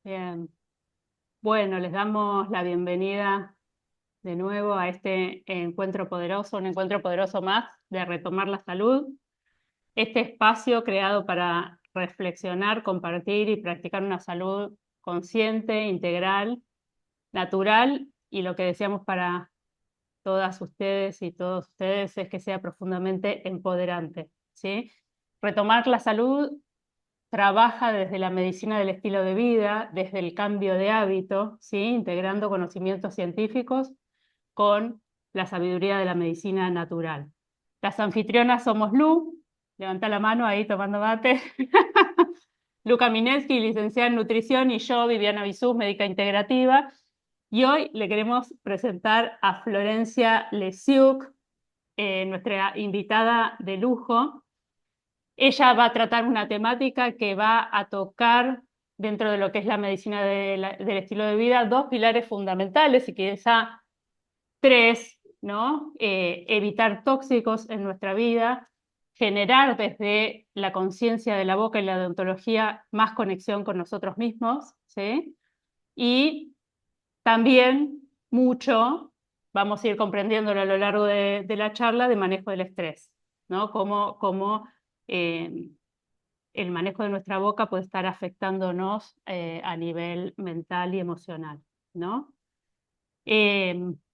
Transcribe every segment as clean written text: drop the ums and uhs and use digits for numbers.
Bien. Bueno, les damos la bienvenida de nuevo a este encuentro poderoso, un encuentro poderoso más de retomar la salud. Este espacio creado para reflexionar, compartir y practicar una salud consciente, integral, natural, y lo que deseamos para todas ustedes y todos ustedes es que sea profundamente empoderante, ¿sí? Retomar la salud trabaja desde la medicina del estilo de vida, desde el cambio de hábito, ¿sí? Integrando conocimientos científicos con la sabiduría de la medicina natural. Las anfitrionas somos Lu, levanta la mano ahí tomando mate, Luca Mineski, licenciada en nutrición, y yo, Viviana Bisús, médica integrativa. Y hoy le queremos presentar a Florencia Lesiuk, nuestra invitada de lujo. Ella va a tratar una temática que va a tocar dentro de lo que es la medicina del estilo de vida, dos pilares fundamentales y quizá tres, ¿no? Evitar tóxicos en nuestra vida, generar desde la conciencia de la boca y la odontología más conexión con nosotros mismos, ¿sí? Y también mucho, vamos a ir comprendiéndolo a lo largo de la charla, de manejo del estrés, ¿no? Cómo eh, el manejo de nuestra boca puede estar afectándonos a nivel mental y emocional, ¿no?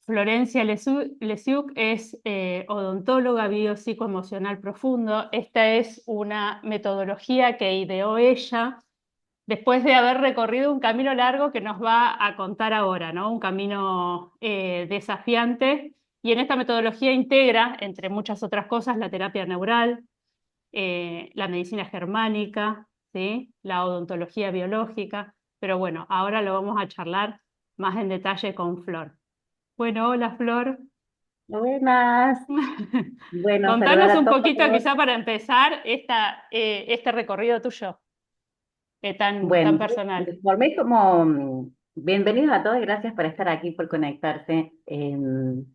Florencia Lesiuk es odontóloga biopsicoemocional profundo. Esta es una metodología que ideó ella después de haber recorrido un camino largo que nos va a contar ahora, ¿no? Un camino desafiante. Y en esta metodología integra, entre muchas otras cosas, la terapia neural, la medicina germánica, ¿sí? La odontología biológica, pero bueno, ahora lo vamos a charlar más en detalle con Flor. Bueno, hola Flor. Buenas. Bueno, saludar Contanos a un poquito, todos. quizá para empezar, este recorrido tuyo, tan Bueno, personal. me formé como bienvenidos a todos y gracias por estar aquí, por conectarse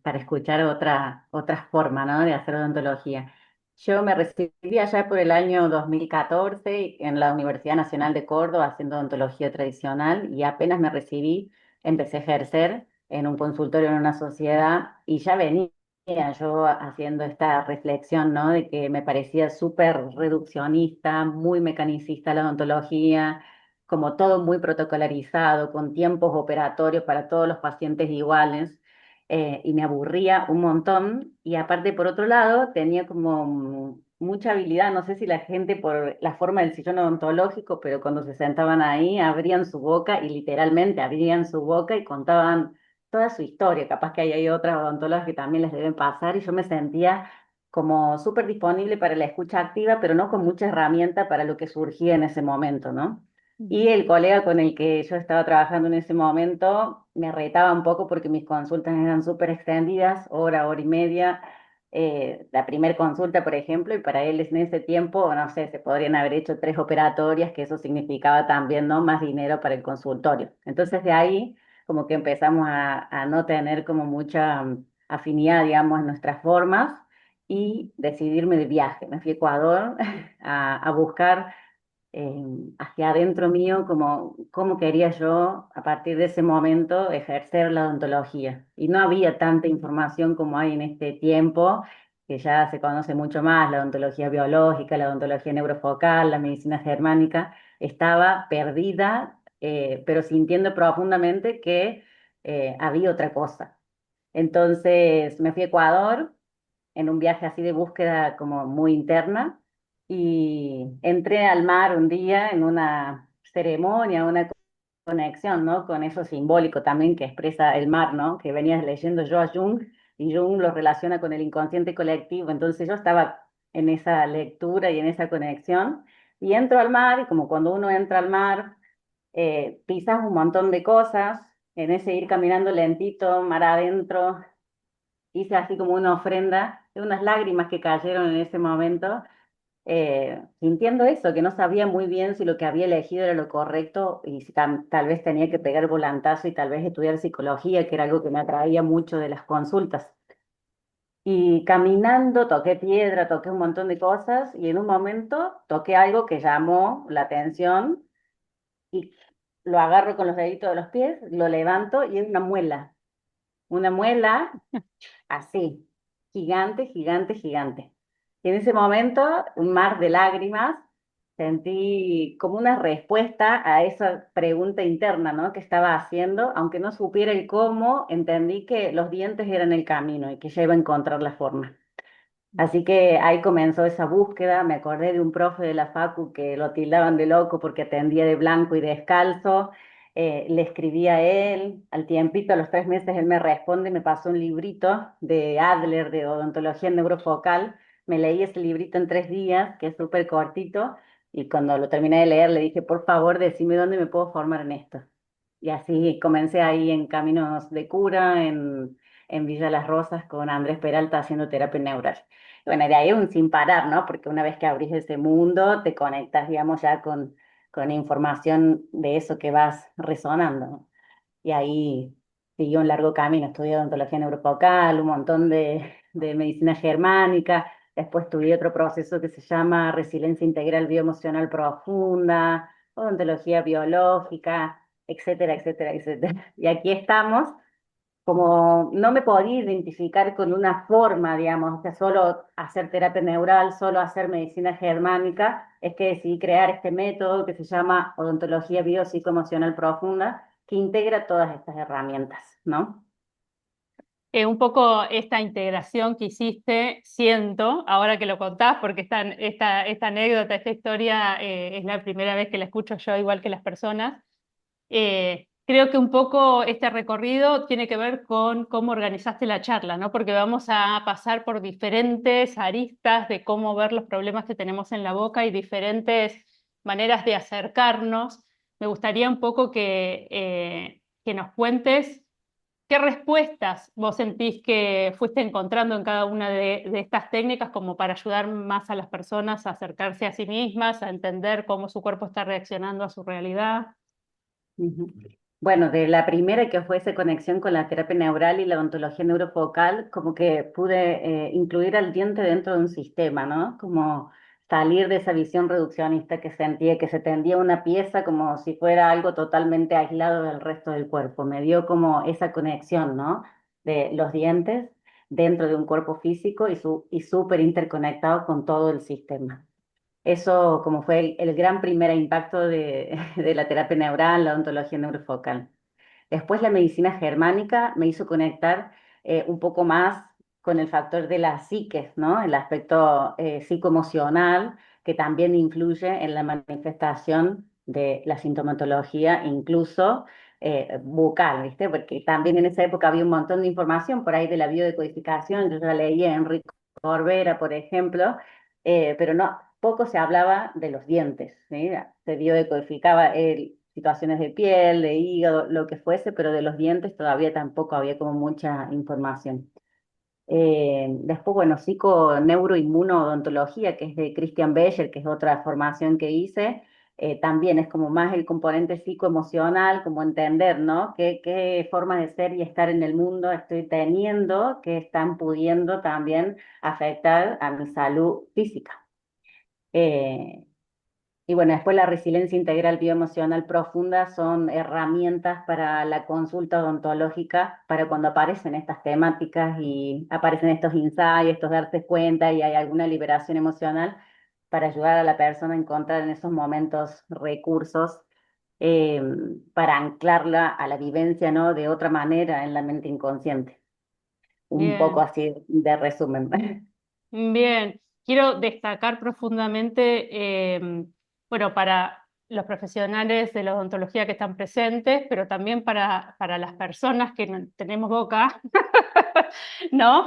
para escuchar otra forma, ¿no? De hacer odontología. Yo me recibí allá por el año 2014 en la Universidad Nacional de Córdoba haciendo odontología tradicional y apenas me recibí, empecé a ejercer en un consultorio en una sociedad y ya venía yo haciendo esta reflexión, ¿no? De que me parecía súper reduccionista, muy mecanicista la odontología, como todo muy protocolarizado, con tiempos operatorios para todos los pacientes iguales, y me aburría un montón. Y aparte, por otro lado, tenía como mucha habilidad, no sé si la gente por la forma del sillón odontológico, pero cuando se sentaban ahí, abrían su boca y literalmente abrían su boca y contaban toda su historia. Capaz que hay otras odontólogas que también les deben pasar y yo me sentía como súper disponible para la escucha activa, pero no con mucha herramienta para lo que surgía en ese momento, ¿no? Y el colega con el que yo estaba trabajando en ese momento me retaba un poco porque mis consultas eran súper extendidas, hora y media. La primera consulta, por ejemplo, y para él en ese tiempo, no sé, se podrían haber hecho tres operatorias, que eso significaba también, ¿no? Más dinero para el consultorio. Entonces de ahí como que empezamos a no tener como mucha afinidad, digamos, en nuestras formas y decidirme de viaje. Me fui a Ecuador a buscar eh, hacia adentro mío, como cómo quería yo a partir de ese momento ejercer la odontología. Y no había tanta información como hay en este tiempo, que ya se conoce mucho más, la odontología biológica, la odontología neurofocal, la medicina germánica. Estaba perdida, pero sintiendo profundamente que había otra cosa. Entonces me fui a Ecuador en un viaje así de búsqueda como muy interna y entré al mar un día en una ceremonia, una conexión, ¿no? Con eso simbólico también que expresa el mar, ¿no? Que venía leyendo yo a Jung y Jung lo relaciona con el inconsciente colectivo, entonces yo estaba en esa lectura y en esa conexión y entro al mar y como cuando uno entra al mar, pisas un montón de cosas, en ese ir caminando lentito, mar adentro, hice así como una ofrenda de unas lágrimas que cayeron en ese momento, sintiendo eso, que no sabía muy bien si lo que había elegido era lo correcto y si tal vez tenía que pegar volantazo y tal vez estudiar psicología, que era algo que me atraía mucho de las consultas. Y caminando toqué piedra, toqué un montón de cosas y en un momento toqué algo que llamó la atención y lo agarro con los deditos de los pies, lo levanto y es una muela así, gigante, gigante, gigante. Y en ese momento, un mar de lágrimas, sentí como una respuesta a esa pregunta interna, ¿no? Que estaba haciendo, aunque no supiera el cómo, entendí que los dientes eran el camino y que ya iba a encontrar la forma. Así que ahí comenzó esa búsqueda. Me acordé de un profe de la Facu que lo tildaban de loco porque atendía de blanco y descalzo. Le escribí a él, al tiempito, a los 3 meses, él me responde, me pasó un librito de Adler de odontología neurofocal. Me leí ese librito en 3 días, que es súper cortito, y cuando lo terminé de leer le dije, por favor, decime dónde me puedo formar en esto. Y así comencé ahí en Caminos de Cura, en Villa Las Rosas, con Andrés Peralta haciendo terapia neural. Bueno, de ahí un sin parar, ¿no? Porque una vez que abrís ese mundo, te conectas, digamos, ya con información de eso que vas resonando, ¿no? Y ahí siguió un largo camino, estudié odontología neurofocal, un montón de medicina germánica, después estudié otro proceso que se llama resiliencia integral bioemocional profunda, odontología biológica, etcétera, etcétera, etcétera. Y aquí estamos como no me podía identificar con una forma, digamos, o sea, solo hacer terapia neural, solo hacer medicina germánica, es que decidí crear este método que se llama odontología biopsicoemocional profunda, que integra todas estas herramientas, ¿no? Un poco esta integración que hiciste, siento, ahora que lo contás, porque esta anécdota, esta historia, es la primera vez que la escucho yo, igual que las personas. Creo que un poco este recorrido tiene que ver con cómo organizaste la charla, ¿no? Porque vamos a pasar por diferentes aristas de cómo ver los problemas que tenemos en la boca y diferentes maneras de acercarnos. Me gustaría un poco que nos cuentes qué respuestas vos sentís que fuiste encontrando en cada una de estas técnicas como para ayudar más a las personas a acercarse a sí mismas, a entender cómo su cuerpo está reaccionando a su realidad. Ujú. Bueno, de la primera que fue esa conexión con la terapia neural y la odontología neurofocal, como que pude incluir al diente dentro de un sistema, ¿no? Como salir de esa visión reduccionista que sentía que se tendía una pieza como si fuera algo totalmente aislado del resto del cuerpo. Me dio como esa conexión, ¿no? De los dientes dentro de un cuerpo físico y súper interconectado con todo el sistema. Eso como fue el gran primer impacto de la terapia neural, la odontología neurofocal. Después la medicina germánica me hizo conectar un poco más con el factor de la psique, ¿no? El aspecto psicoemocional que también influye en la manifestación de la sintomatología, incluso bucal, ¿viste? Porque también en esa época había un montón de información por ahí de la biodecodificación, yo ya leía a Enrico Corbera, por ejemplo, pero no, poco se hablaba de los dientes, ¿sí? Se biodecodificaba situaciones de piel, de hígado, lo que fuese, pero de los dientes todavía tampoco había como mucha información. Después, bueno, psiconeuroinmunoodontología, que es de Christian Becher, que es otra formación que hice, también es como más el componente psicoemocional, como entender, ¿no? ¿Qué forma de ser y estar en el mundo estoy teniendo que están pudiendo también afectar a mi salud física? Eh, y bueno, después la resiliencia integral bioemocional profunda son herramientas para la consulta odontológica, para cuando aparecen estas temáticas y aparecen estos ensayos, estos darse cuenta y hay alguna liberación emocional para ayudar a la persona a encontrar en esos momentos recursos eh, para anclarla a la vivencia, ¿no? De otra manera en la mente inconsciente. Un poco Bien. así de resumen. Bien, quiero destacar profundamente, bueno, para los profesionales de la odontología que están presentes, pero también para las personas que no tenemos boca, ¿no?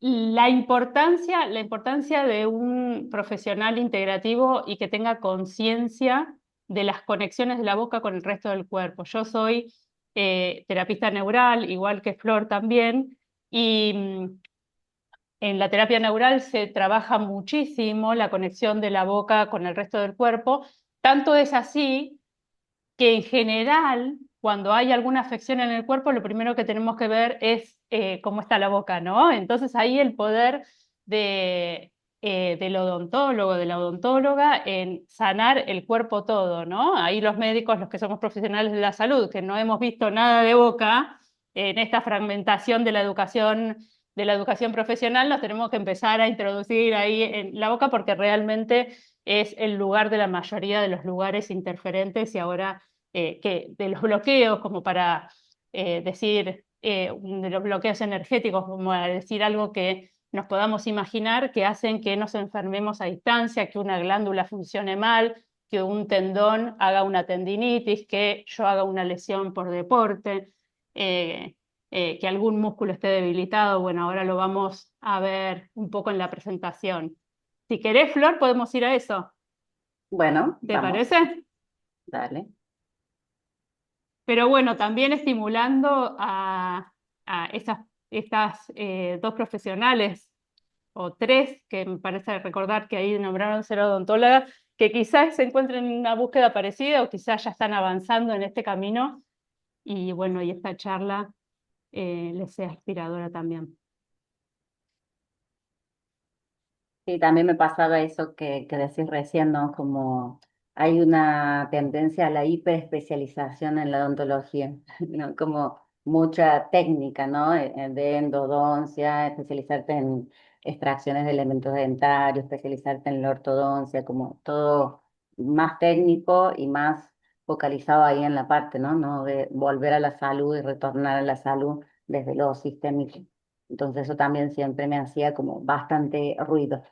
La importancia de un profesional integrativo y que tenga conciencia de las conexiones de la boca con el resto del cuerpo. Yo soy terapista neural, igual que Flor también, y en la terapia neural se trabaja muchísimo la conexión de la boca con el resto del cuerpo. Tanto es así que en general, cuando hay alguna afección en el cuerpo, lo primero que tenemos que ver es cómo está la boca, ¿no? Entonces ahí el poder de del odontólogo, de la odontóloga, en sanar el cuerpo todo, ¿no? Ahí los médicos, los que somos profesionales de la salud, que no hemos visto nada de boca, en esta fragmentación de la educación profesional, nos tenemos que empezar a introducir ahí en la boca porque realmente es el lugar de la mayoría de los lugares interferentes y ahora que de los bloqueos, como para decir, de los bloqueos energéticos, como para decir algo que nos podamos imaginar, que hacen que nos enfermemos a distancia, que una glándula funcione mal, que un tendón haga una tendinitis, que yo haga una lesión por deporte, eh, que algún músculo esté debilitado. Bueno, ahora lo vamos a ver un poco en la presentación. Si querés, Flor, podemos ir a eso. Bueno, ¿Te vamos, parece? dale. Pero bueno, también estimulando a estas dos profesionales o tres, que me parece recordar que ahí nombraron ser odontólogas, que quizás se encuentren en una búsqueda parecida o quizás ya están avanzando en este camino. Y bueno, y esta charla les sea inspiradora también. Sí, también me pasaba eso que decís recién, ¿no? Como hay una tendencia a la hiperespecialización en la odontología, ¿no? Como mucha técnica, ¿no? De endodoncia, especializarte en extracciones de elementos dentarios, especializarte en la ortodoncia, como todo más técnico y más focalizado ahí en la parte, ¿no? No de volver a la salud y retornar a la salud desde lo sistémico. Entonces eso también siempre me hacía como bastante ruido.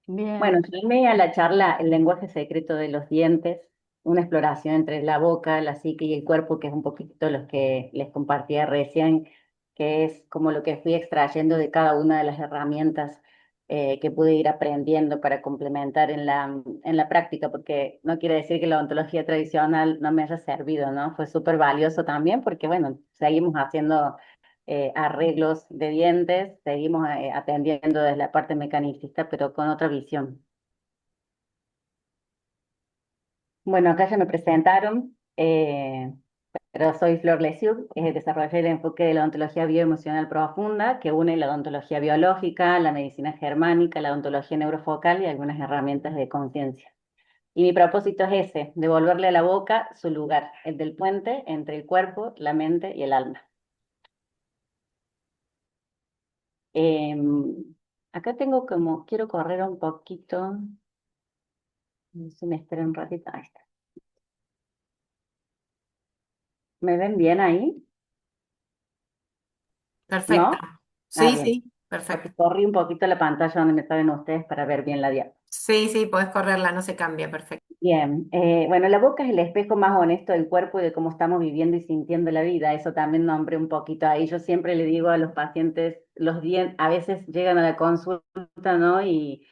Bueno, Bien, llamé a la charla El lenguaje secreto de los dientes, una exploración entre la boca, la psique y el cuerpo, que es un poquito lo que les compartía recién, que es como lo que fui extrayendo de cada una de las herramientas que pude ir aprendiendo para complementar en la práctica, porque no quiere decir que la odontología tradicional no me haya servido, ¿no? Fue súper valioso también, porque bueno, seguimos haciendo arreglos de dientes, seguimos atendiendo desde la parte mecanicista, pero con otra visión. Bueno, acá ya me presentaron, pero soy Flor Lesiuk, desarrollé el enfoque de la odontología bioemocional profunda, que une la odontología biológica, la medicina germánica, la odontología neurofocal y algunas herramientas de conciencia. Y mi propósito es ese, devolverle a la boca su lugar, el del puente entre el cuerpo, la mente y el alma. Em, Acá tengo como, quiero correr un poquito. Si me espera un ratito. Ahí está. ¿Me ven bien ahí? Perfecto. ¿No? Ah, Sí, bien. sí, Porque perfecto. corrí un poquito la pantalla donde me saben ustedes para ver bien la diapositiva. Sí, sí, podés correrla, no se cambia, perfecto. Bien, bueno, la boca es el espejo más honesto del cuerpo y de cómo estamos viviendo y sintiendo la vida. Eso también nombré un poquito ahí. Yo siempre le digo a los pacientes, los dientes, a veces llegan a la consulta, ¿no? Y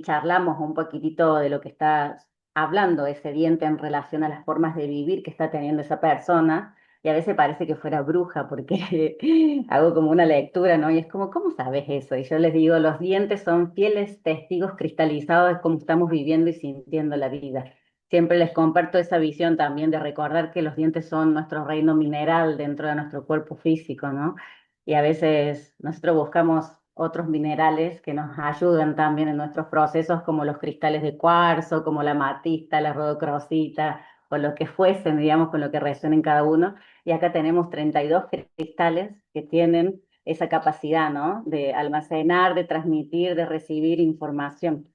charlamos un poquitito de lo que está hablando ese diente en relación a las formas de vivir que está teniendo esa persona. Y a veces parece que fuera bruja porque hago como una lectura, ¿no? Y es como, ¿cómo sabes eso? Y yo les digo, los dientes son fieles testigos cristalizados de cómo estamos viviendo y sintiendo la vida. Siempre les comparto esa visión también de recordar que los dientes son nuestro reino mineral dentro de nuestro cuerpo físico, ¿no? Y a veces nosotros buscamos otros minerales que nos ayudan también en nuestros procesos, como los cristales de cuarzo, como la amatista, la rodocrosita, o lo que fuesen, digamos, con lo que resuenen cada uno. Y acá tenemos 32 cristales que tienen esa capacidad, ¿no? De almacenar, de transmitir, de recibir información.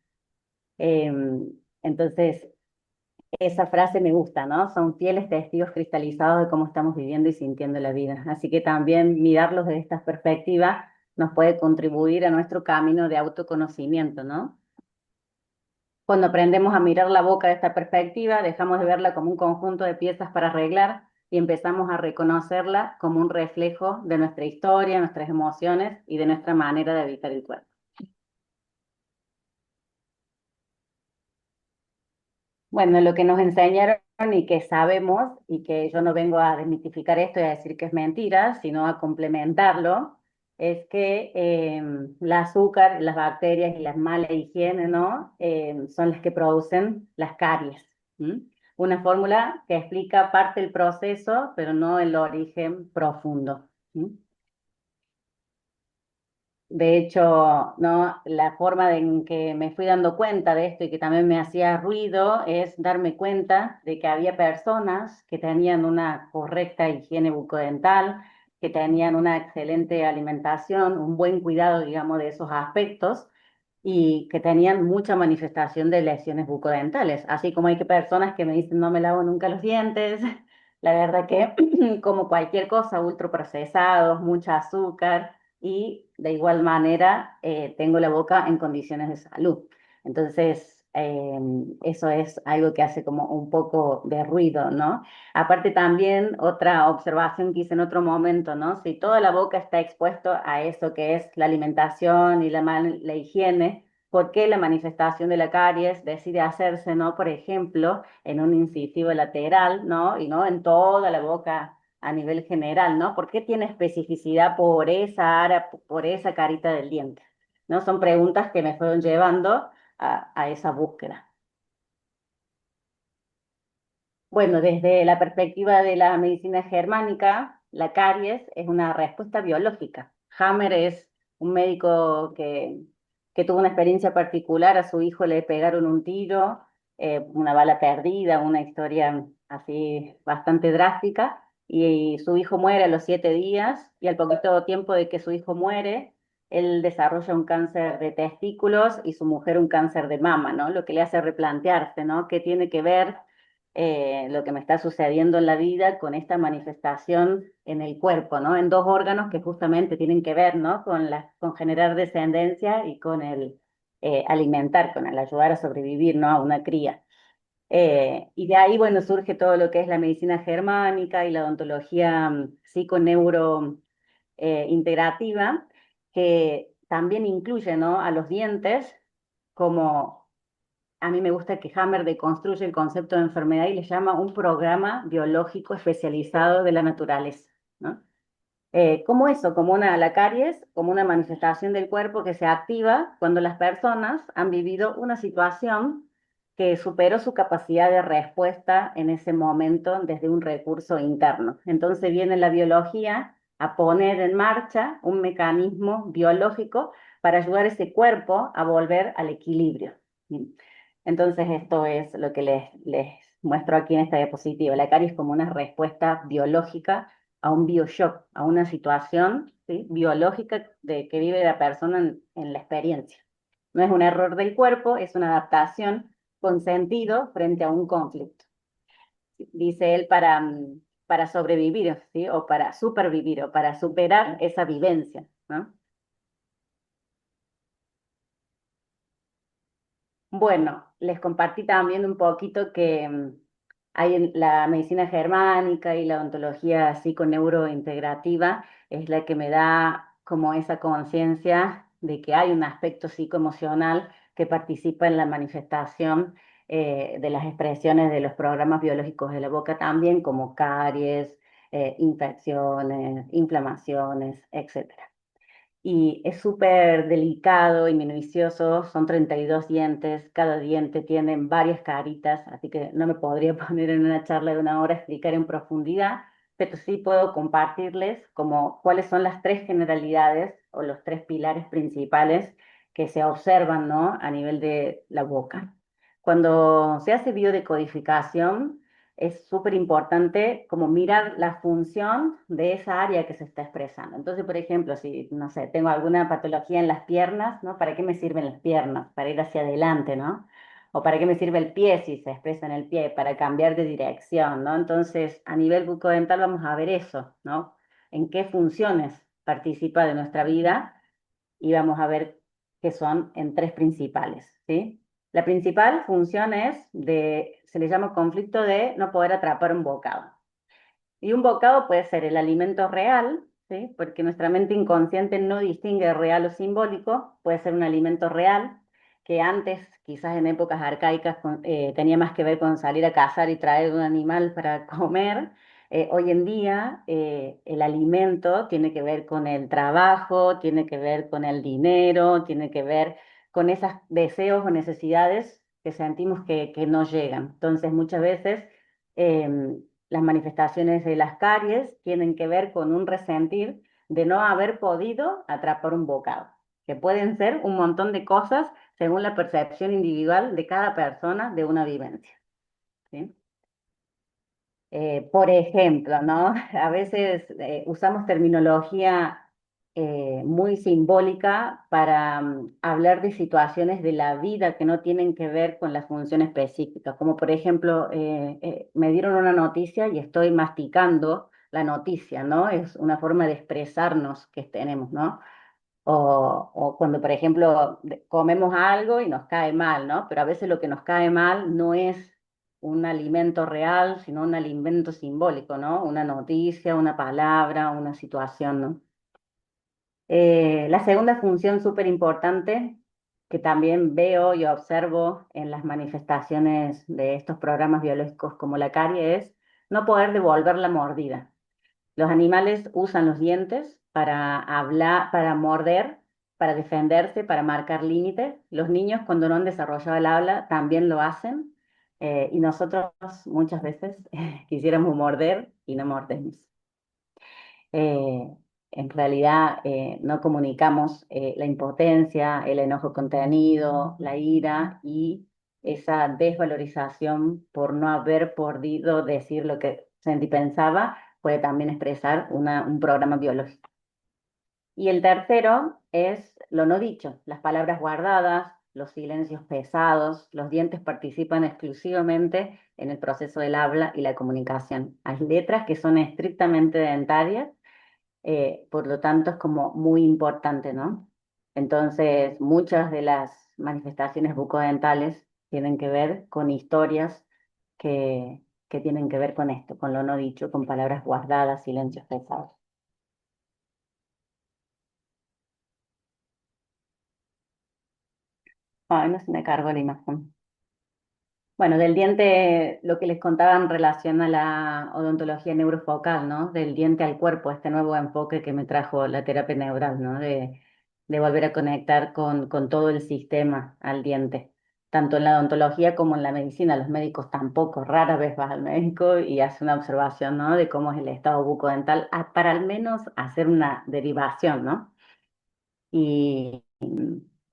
Entonces, esa frase me gusta, ¿no? Son fieles testigos cristalizados de cómo estamos viviendo y sintiendo la vida. Así que también mirarlos desde esta perspectiva nos puede contribuir a nuestro camino de autoconocimiento, ¿no? Cuando aprendemos a mirar la boca de esta perspectiva, dejamos de verla como un conjunto de piezas para arreglar y empezamos a reconocerla como un reflejo de nuestra historia, nuestras emociones y de nuestra manera de habitar el cuerpo. Bueno, lo que nos enseñaron y que sabemos, y que yo no vengo a desmitificar esto y a decir que es mentira, sino a complementarlo, es que el azúcar, las bacterias y las malas higiene, ¿no? Son las que producen las caries. ¿M? Una fórmula que explica parte del proceso, pero no el origen profundo. ¿M? De hecho, ¿no? La forma en que me fui dando cuenta de esto y que también me hacía ruido es darme cuenta de que había personas que tenían una correcta higiene bucodental, que tenían una excelente alimentación, un buen cuidado, digamos, de esos aspectos y que tenían mucha manifestación de lesiones bucodentales. Así como hay que personas que me dicen no me lavo nunca los dientes, la verdad que como cualquier cosa, ultraprocesados, mucha azúcar y de igual manera tengo la boca en condiciones de salud. Entonces, eso es algo que hace como un poco de ruido, ¿no? Aparte también otra observación que hice en otro momento, ¿no? Si toda la boca está expuesto a eso que es la alimentación y la higiene, ¿por qué la manifestación de la caries decide hacerse, ¿no? Por ejemplo, en un incisivo lateral, ¿no? Y no en toda la boca a nivel general, ¿no? ¿Por qué tiene especificidad por esa área, por esa carita del diente? ¿No? Son preguntas que me fueron llevando a esa búsqueda. Bueno, desde la perspectiva de la medicina germánica, la caries es una respuesta biológica. Hammer es un médico que tuvo una experiencia particular, a su hijo le pegaron un tiro, una bala perdida, una historia así bastante drástica, y su hijo muere a los 7 días, y al poquito tiempo de que su hijo muere, él desarrolla un cáncer de testículos y su mujer un cáncer de mama, ¿no? Lo que le hace replantearse, ¿no? ¿Qué tiene que ver lo que me está sucediendo en la vida con esta manifestación en el cuerpo, ¿no? En dos órganos que justamente tienen que ver, ¿no? Con generar descendencia y con el alimentar, con el ayudar a sobrevivir, ¿no? A una cría. Y de ahí, bueno, surge todo lo que es la medicina germánica y la odontología psiconeuro integrativa, que también incluye, ¿no? A los dientes como a mí me gusta que Hammer deconstruye el concepto de enfermedad y le llama un programa biológico especializado de la naturaleza, ¿no? Como eso, como la caries, como una manifestación del cuerpo que se activa cuando las personas han vivido una situación que superó su capacidad de respuesta en ese momento desde un recurso interno. Entonces viene la biología a poner en marcha un mecanismo biológico para ayudar a ese cuerpo a volver al equilibrio. Entonces esto es lo que les muestro aquí en esta diapositiva. La caries como una respuesta biológica a un bioshock, a una situación, ¿sí? Biológica que vive la persona en la experiencia. No es un error del cuerpo, es una adaptación con sentido frente a un conflicto. Dice él para sobrevivir, ¿sí? O para supervivir, o para superar esa vivencia, ¿no? Bueno, les compartí también un poquito que hay en la medicina germánica y la odontología psiconeurointegrativa es la que me da como esa conciencia de que hay un aspecto psicoemocional que participa en la manifestación de las expresiones de los programas biológicos de la boca también, como caries, infecciones, inflamaciones, etcétera. Y es súper delicado y minucioso, son 32 dientes, cada diente tiene varias caritas, así que no me podría poner en una charla de una hora a explicar en profundidad, pero sí puedo compartirles como cuáles son las tres generalidades o los tres pilares principales que se observan, ¿no? A nivel de la boca. Cuando se hace biodecodificación, es súper importante como mirar la función de esa área que se está expresando. Entonces, por ejemplo, si, no sé, tengo alguna patología en las piernas, ¿no? ¿Para qué me sirven las piernas? Para ir hacia adelante, ¿no? O para qué me sirve el pie si se expresa en el pie, para cambiar de dirección, ¿no? Entonces, a nivel bucodental vamos a ver eso, ¿no? En qué funciones participa de nuestra vida y vamos a ver que son en tres principales, ¿sí? La principal función se le llama conflicto de no poder atrapar un bocado. Y un bocado puede ser el alimento real, ¿sí? Porque nuestra mente inconsciente no distingue real o simbólico, puede ser un alimento real, que antes, quizás en épocas arcaicas, tenía más que ver con salir a cazar y traer un animal para comer. Hoy en día el alimento tiene que ver con el trabajo, tiene que ver con el dinero, tiene que ver con esos deseos o necesidades que sentimos que no llegan. Entonces muchas veces las manifestaciones de las caries tienen que ver con un resentir de no haber podido atrapar un bocado. que pueden ser un montón de cosas según la percepción individual de cada persona de una vivencia, ¿sí? Por ejemplo, ¿no? A veces usamos terminología muy simbólica para hablar de situaciones de la vida que no tienen que ver con la función específica, como por ejemplo, me dieron una noticia y estoy masticando la noticia, ¿no? Es una forma de expresarnos que tenemos, ¿no? O cuando, por ejemplo, comemos algo y nos cae mal, ¿no? Pero a veces lo que nos cae mal no es un alimento real, sino un alimento simbólico, ¿no? Una noticia, una palabra, una situación, ¿no? La segunda función súper importante que también veo y observo en las manifestaciones de estos programas biológicos como la carie es no poder devolver la mordida. Los animales usan los dientes para hablar, para morder, para defenderse, para marcar límites. Los niños, cuando no han desarrollado el habla, también lo hacen. Y nosotros muchas veces quisiéramos morder y no mordemos. Eh, en realidad no comunicamos la impotencia, el enojo contenido, la ira y esa desvalorización por no haber podido decir lo que sentí y pensaba, puede también expresar un programa biológico. Y el tercero es lo no dicho, las palabras guardadas, los silencios pesados, los dientes participan exclusivamente en el proceso del habla y la comunicación. Hay letras que son estrictamente dentarias, por lo tanto es como muy importante, ¿no? Entonces, muchas de las manifestaciones bucodentales tienen que ver con historias que tienen que ver con esto, con lo no dicho, con palabras guardadas, silencios pesados. Ay, no se me cargó la imagen. Bueno, del diente, lo que les contaba en relación a la odontología neurofocal, ¿no? Del diente al cuerpo, este nuevo enfoque que me trajo la terapia neural, ¿no? De volver a conectar con todo el sistema al diente, tanto en la odontología como en la medicina. Los médicos tampoco, rara vez vas al médico y hace una observación, ¿no? De cómo es el estado bucodental, para al menos hacer una derivación, ¿no? Y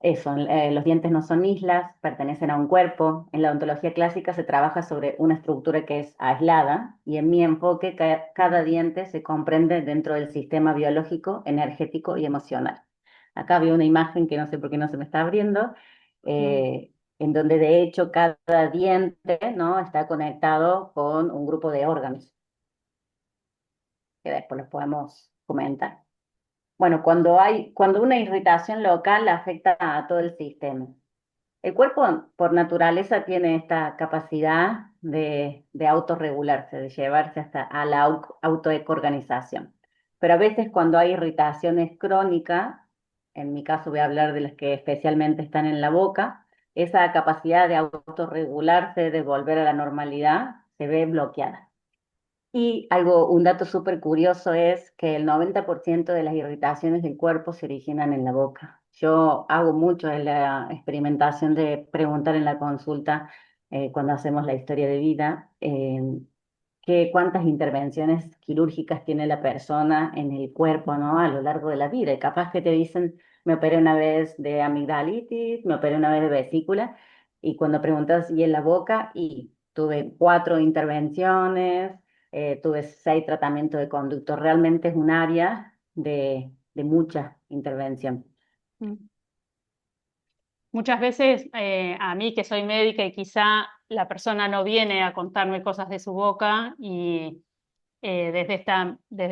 eso, los dientes no son islas, pertenecen a un cuerpo. En la odontología clásica se trabaja sobre una estructura que es aislada y en mi enfoque cada diente se comprende dentro del sistema biológico, energético y emocional. Acá veo una imagen que no sé por qué no se me está abriendo, en donde de hecho cada diente, ¿no? Está conectado con un grupo de órganos, que después los podemos comentar. Bueno, cuando una irritación local afecta a todo el sistema. El cuerpo por naturaleza tiene esta capacidad de autorregularse, de llevarse hasta a la autoecoorganización. Pero a veces cuando hay irritaciones crónicas, en mi caso voy a hablar de las que especialmente están en la boca, esa capacidad de autorregularse, de volver a la normalidad, se ve bloqueada. Y un dato súper curioso es que el 90% de las irritaciones del cuerpo se originan en la boca. Yo hago mucho en la experimentación de preguntar en la consulta, cuando hacemos la historia de vida, cuántas intervenciones quirúrgicas tiene la persona en el cuerpo, ¿no? A lo largo de la vida. Y capaz que te dicen, me operé una vez de amigdalitis, me operé una vez de vesícula, y cuando preguntas, ¿y en la boca? Y tuve 4 intervenciones, tuve 6 tratamientos de conducto. Realmente es un área de mucha intervención. Mm. Muchas veces a mí que soy médica y quizá la persona no viene a contarme cosas de su boca y desde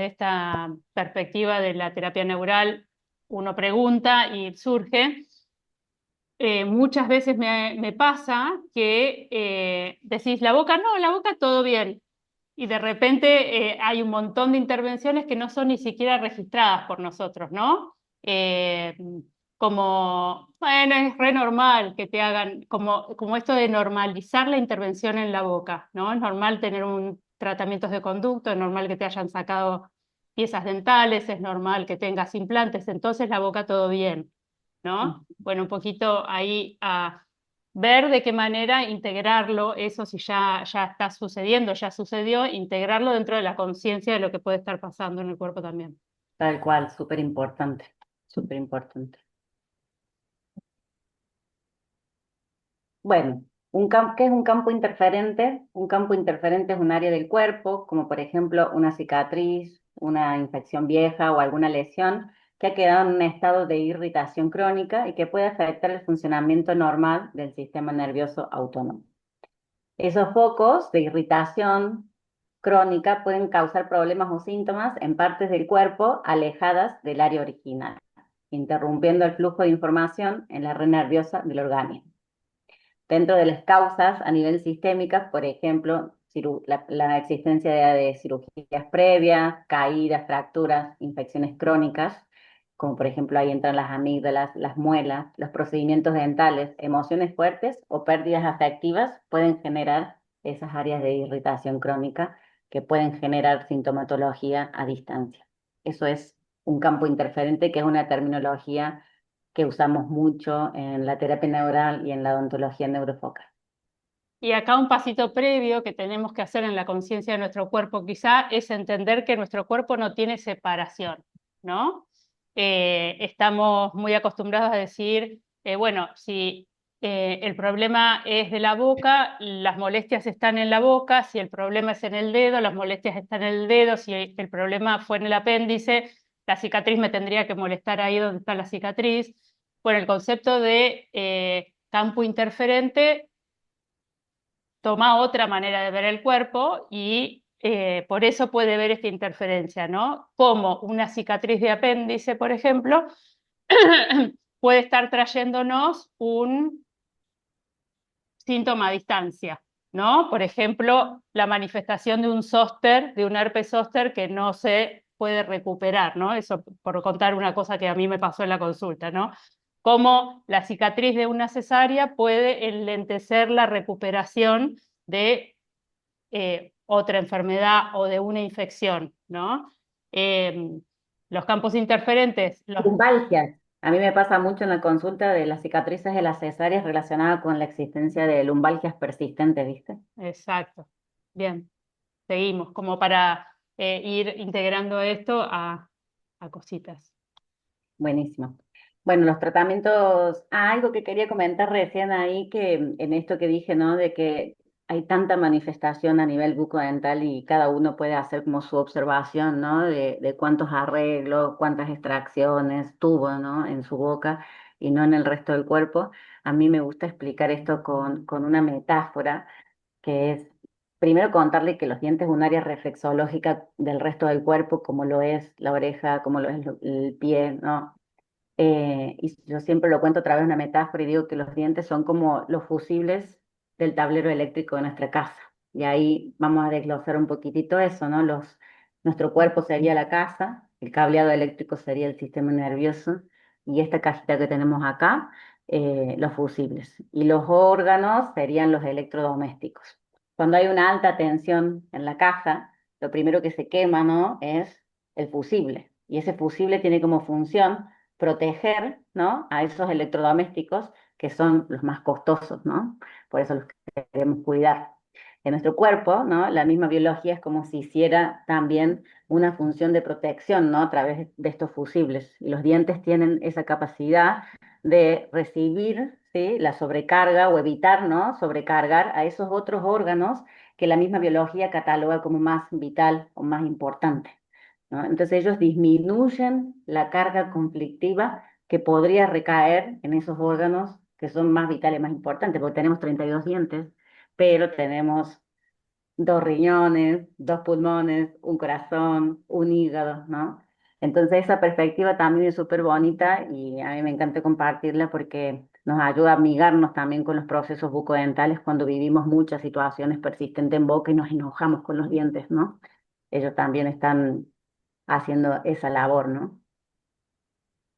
esta perspectiva de la terapia neural uno pregunta y surge. Muchas veces me pasa que decís la boca, no, la boca todo bien. Y de repente hay un montón de intervenciones que no son ni siquiera registradas por nosotros, ¿no? Como, bueno, es re normal que te hagan, como esto de normalizar la intervención en la boca, ¿no? Es normal tener un tratamientos de conducto, es normal que te hayan sacado piezas dentales, es normal que tengas implantes, entonces la boca todo bien, ¿no? Bueno, un poquito ahí a ver de qué manera integrarlo, eso si ya está sucediendo, ya sucedió, integrarlo dentro de la conciencia de lo que puede estar pasando en el cuerpo también. Tal cual, súper importante, súper importante. Bueno, ¿qué es un campo interferente? Un campo interferente es un área del cuerpo, como por ejemplo una cicatriz, una infección vieja o alguna lesión que ha quedado en un estado de irritación crónica y que puede afectar el funcionamiento normal del sistema nervioso autónomo. Esos focos de irritación crónica pueden causar problemas o síntomas en partes del cuerpo alejadas del área original, interrumpiendo el flujo de información en la red nerviosa del organismo. Dentro de las causas a nivel sistémicas, por ejemplo, la existencia de cirugías previas, caídas, fracturas, infecciones crónicas, como por ejemplo ahí entran las amígdalas, las muelas, los procedimientos dentales, emociones fuertes o pérdidas afectivas pueden generar esas áreas de irritación crónica que pueden generar sintomatología a distancia. Eso es un campo interferente, que es una terminología que usamos mucho en la terapia neural y en la odontología neurofocal. Y acá un pasito previo que tenemos que hacer en la conciencia de nuestro cuerpo quizá es entender que nuestro cuerpo no tiene separación, ¿no? Estamos muy acostumbrados a decir, bueno, si el problema es de la boca, las molestias están en la boca; si el problema es en el dedo, las molestias están en el dedo; si el problema fue en el apéndice, la cicatriz me tendría que molestar ahí donde está la cicatriz. Bueno, el concepto de campo interferente toma otra manera de ver el cuerpo y por eso puede ver esta interferencia, ¿no? Como una cicatriz de apéndice, por ejemplo, puede estar trayéndonos un síntoma a distancia, ¿no? Por ejemplo, la manifestación de un zóster, de un herpes zóster que no se puede recuperar, ¿no? Eso por contar una cosa que a mí me pasó en la consulta, ¿no? Cómo la cicatriz de una cesárea puede enlentecer la recuperación de otra enfermedad o de una infección, ¿no? Eh, los campos interferentes, Lumbalgias. A mí me pasa mucho en la consulta de las cicatrices de las cesáreas relacionada con la existencia de lumbalgias persistentes, ¿viste? exacto, bien, seguimos, como para ir integrando esto a cositas. Buenísimo. Bueno, los tratamientos, algo que quería comentar recién ahí, que en esto que dije, ¿no? De que hay tanta manifestación a nivel bucodental y cada uno puede hacer como su observación, ¿no? De cuántos arreglos, cuántas extracciones tuvo, ¿no? En su boca y no en el resto del cuerpo. A mí me gusta explicar esto con una metáfora que es, primero contarle que los dientes es un área reflexológica del resto del cuerpo, como lo es la oreja, como lo es el pie, ¿no? Y yo siempre lo cuento a través de una metáfora y digo que los dientes son como los fusibles del tablero eléctrico de nuestra casa. Y ahí vamos a desglosar un poquitito eso, ¿no? Nuestro cuerpo sería la casa, el cableado eléctrico sería el sistema nervioso y esta cajita que tenemos acá, los fusibles. Y los órganos serían los electrodomésticos. Cuando hay una alta tensión en la caja, lo primero que se quema, ¿no? Es el fusible. Y ese fusible tiene como función proteger, ¿no? A esos electrodomésticos que son los más costosos, ¿no? Por eso los queremos cuidar. En nuestro cuerpo, ¿no? La misma biología es como si hiciera también una función de protección, ¿no? A través de estos fusibles. Y los dientes tienen esa capacidad de recibir, ¿sí? La sobrecarga o evitar, ¿no? Sobrecargar a esos otros órganos que la misma biología cataloga como más vital o más importante, ¿no? Entonces ellos disminuyen la carga conflictiva que podría recaer en esos órganos que son más vitales, más importantes, porque tenemos 32 dientes, pero tenemos dos riñones, dos pulmones, un corazón, un hígado, ¿no? Entonces esa perspectiva también es súper bonita y a mí me encanta compartirla porque nos ayuda a amigarnos también con los procesos bucodentales cuando vivimos muchas situaciones persistentes en boca y nos enojamos con los dientes, ¿no? Ellos también están haciendo esa labor, ¿no?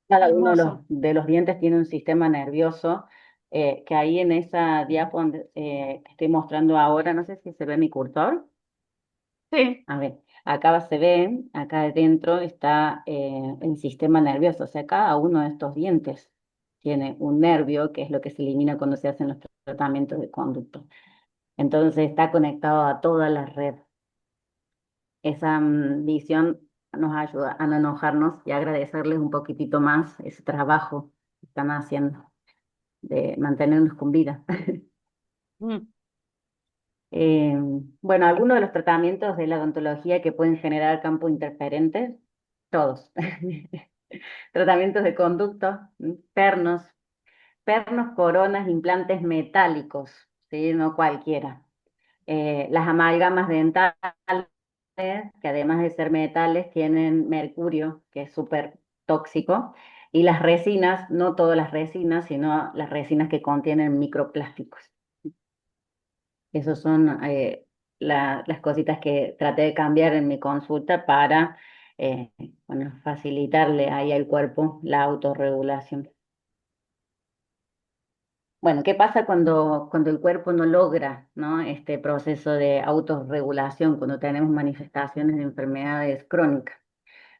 Cada uno Hermoso. de los dientes tiene un sistema nervioso que ahí en esa diapo que estoy mostrando ahora, no sé si se ve mi cursor. Sí, A ver, acá se ve, acá adentro está el sistema nervioso, o sea, cada uno de estos dientes tiene un nervio, que es lo que se elimina cuando se hacen los tratamientos de conducto. Entonces está conectado a toda la red. Esa visión nos ayuda a no enojarnos y agradecerles un poquitito más ese trabajo que están haciendo de mantenernos con vida. Mm. Eh, bueno, algunos de los tratamientos de la odontología que pueden generar campos interferentes, todos. Tratamientos de conducto, pernos, coronas, implantes metálicos, ¿sí? No cualquiera. Las amalgamas dentales, que además de ser metales, tienen mercurio, que es súper tóxico, y las resinas, no todas las resinas, sino las resinas que contienen microplásticos. Esas son las cositas que traté de cambiar en mi consulta para eh, bueno, facilitarle ahí al cuerpo la autorregulación. Bueno, ¿qué pasa cuando el cuerpo no logra, ¿no? Este proceso de autorregulación, cuando tenemos manifestaciones de enfermedades crónicas?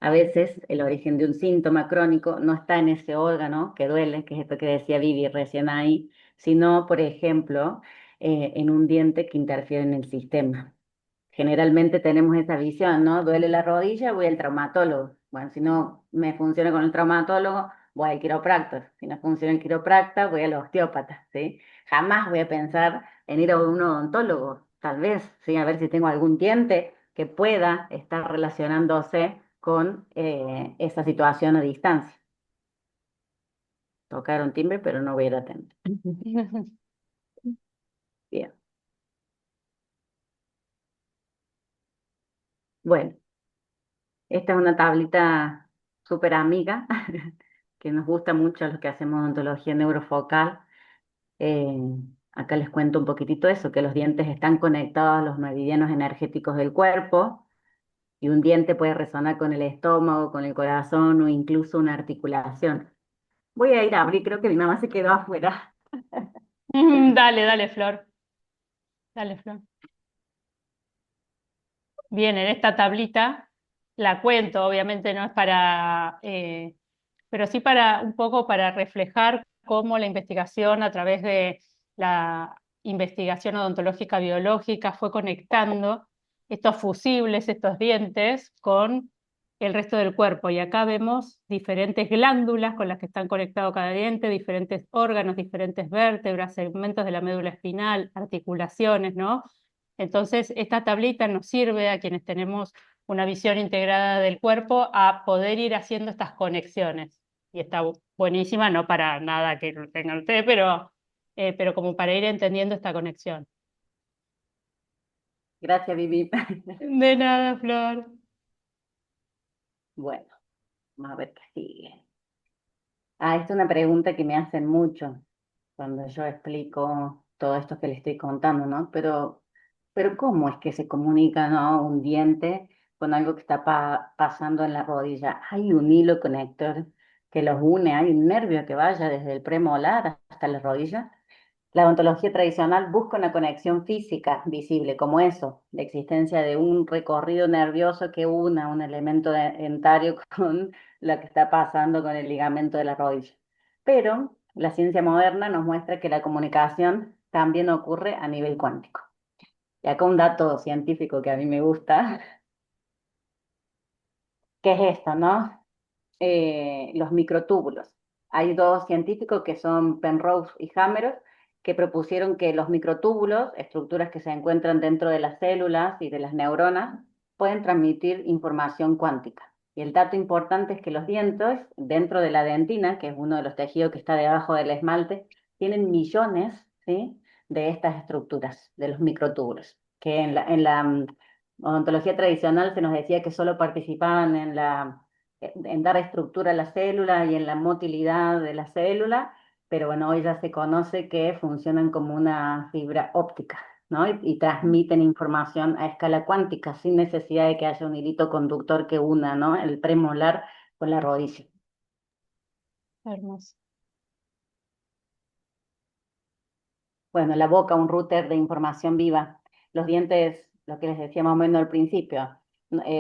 A veces el origen de un síntoma crónico no está en ese órgano que duele, que es esto que decía Vivi recién ahí, sino, por ejemplo, en un diente que interfiere en el sistema. Generalmente tenemos esa visión, ¿no? Duele la rodilla, voy al traumatólogo. Bueno, si no me funciona con el traumatólogo, voy al quiropráctor. Si no funciona el quiropráctor, voy al osteópata, ¿sí? Jamás voy a pensar en ir a un odontólogo, tal vez, ¿sí? A ver si tengo algún diente que pueda estar relacionándose con esa situación a distancia. Tocaron timbre, pero no voy a ir a atender. Bien. Bueno, esta es una tablita súper amiga que nos gusta mucho a los que hacemos odontología neurofocal. Eh, Acá les cuento un poquitito eso, que los dientes están conectados a los meridianos energéticos del cuerpo y un diente puede resonar con el estómago, con el corazón o incluso una articulación. Voy a ir a abrir, creo que mi mamá se quedó afuera. Dale, dale, Flor. Dale, Flor. Bien, en esta tablita la cuento, obviamente no es para, pero sí para un poco para reflejar cómo la investigación a través de la investigación odontológica biológica fue conectando estos fusibles, estos dientes, con el resto del cuerpo. Y acá vemos diferentes glándulas con las que están conectados cada diente, diferentes órganos, diferentes vértebras, segmentos de la médula espinal, articulaciones, ¿no? Entonces, esta tablita nos sirve a quienes tenemos una visión integrada del cuerpo a poder ir haciendo estas conexiones. Y está buenísima, no para nada que lo tengan ustedes, pero como para ir entendiendo esta conexión. Gracias, Vivi. De nada, Flor. Bueno, vamos a ver qué sigue. Ah, esta es una pregunta que me hacen mucho cuando yo explico todo esto que le estoy contando, ¿no? Pero ¿cómo es que se comunica, ¿no? Un diente con algo que está pasando en la rodilla. Hay un hilo conector que los une, hay un nervio que vaya desde el premolar hasta la rodilla. La odontología tradicional busca una conexión física visible, como eso, la existencia de un recorrido nervioso que una un elemento dentario con lo que está pasando con el ligamento de la rodilla. Pero la ciencia moderna nos muestra que la comunicación también ocurre a nivel cuántico. Y acá un dato científico que a mí me gusta, que es esto, ¿no? Los microtúbulos. Hay dos científicos que son Penrose y Hammerus que propusieron que los microtúbulos, estructuras que se encuentran dentro de las células y de las neuronas, pueden transmitir información cuántica. Y el dato importante es que los dientes, dentro de la dentina, que es uno de los tejidos que está debajo del esmalte, tienen millones, ¿sí?, de estas estructuras, de los microtúbulos, que en la odontología tradicional se nos decía que solo participaban en dar estructura a la célula y en la motilidad de la célula, pero bueno, hoy ya se conoce que funcionan como una fibra óptica, ¿no? Y transmiten información a escala cuántica sin necesidad de que haya un hilito conductor que una, ¿no? El premolar con la rodilla. Hermoso. Bueno, la boca, un router de información viva. Los dientes, lo que les decía más o menos al principio,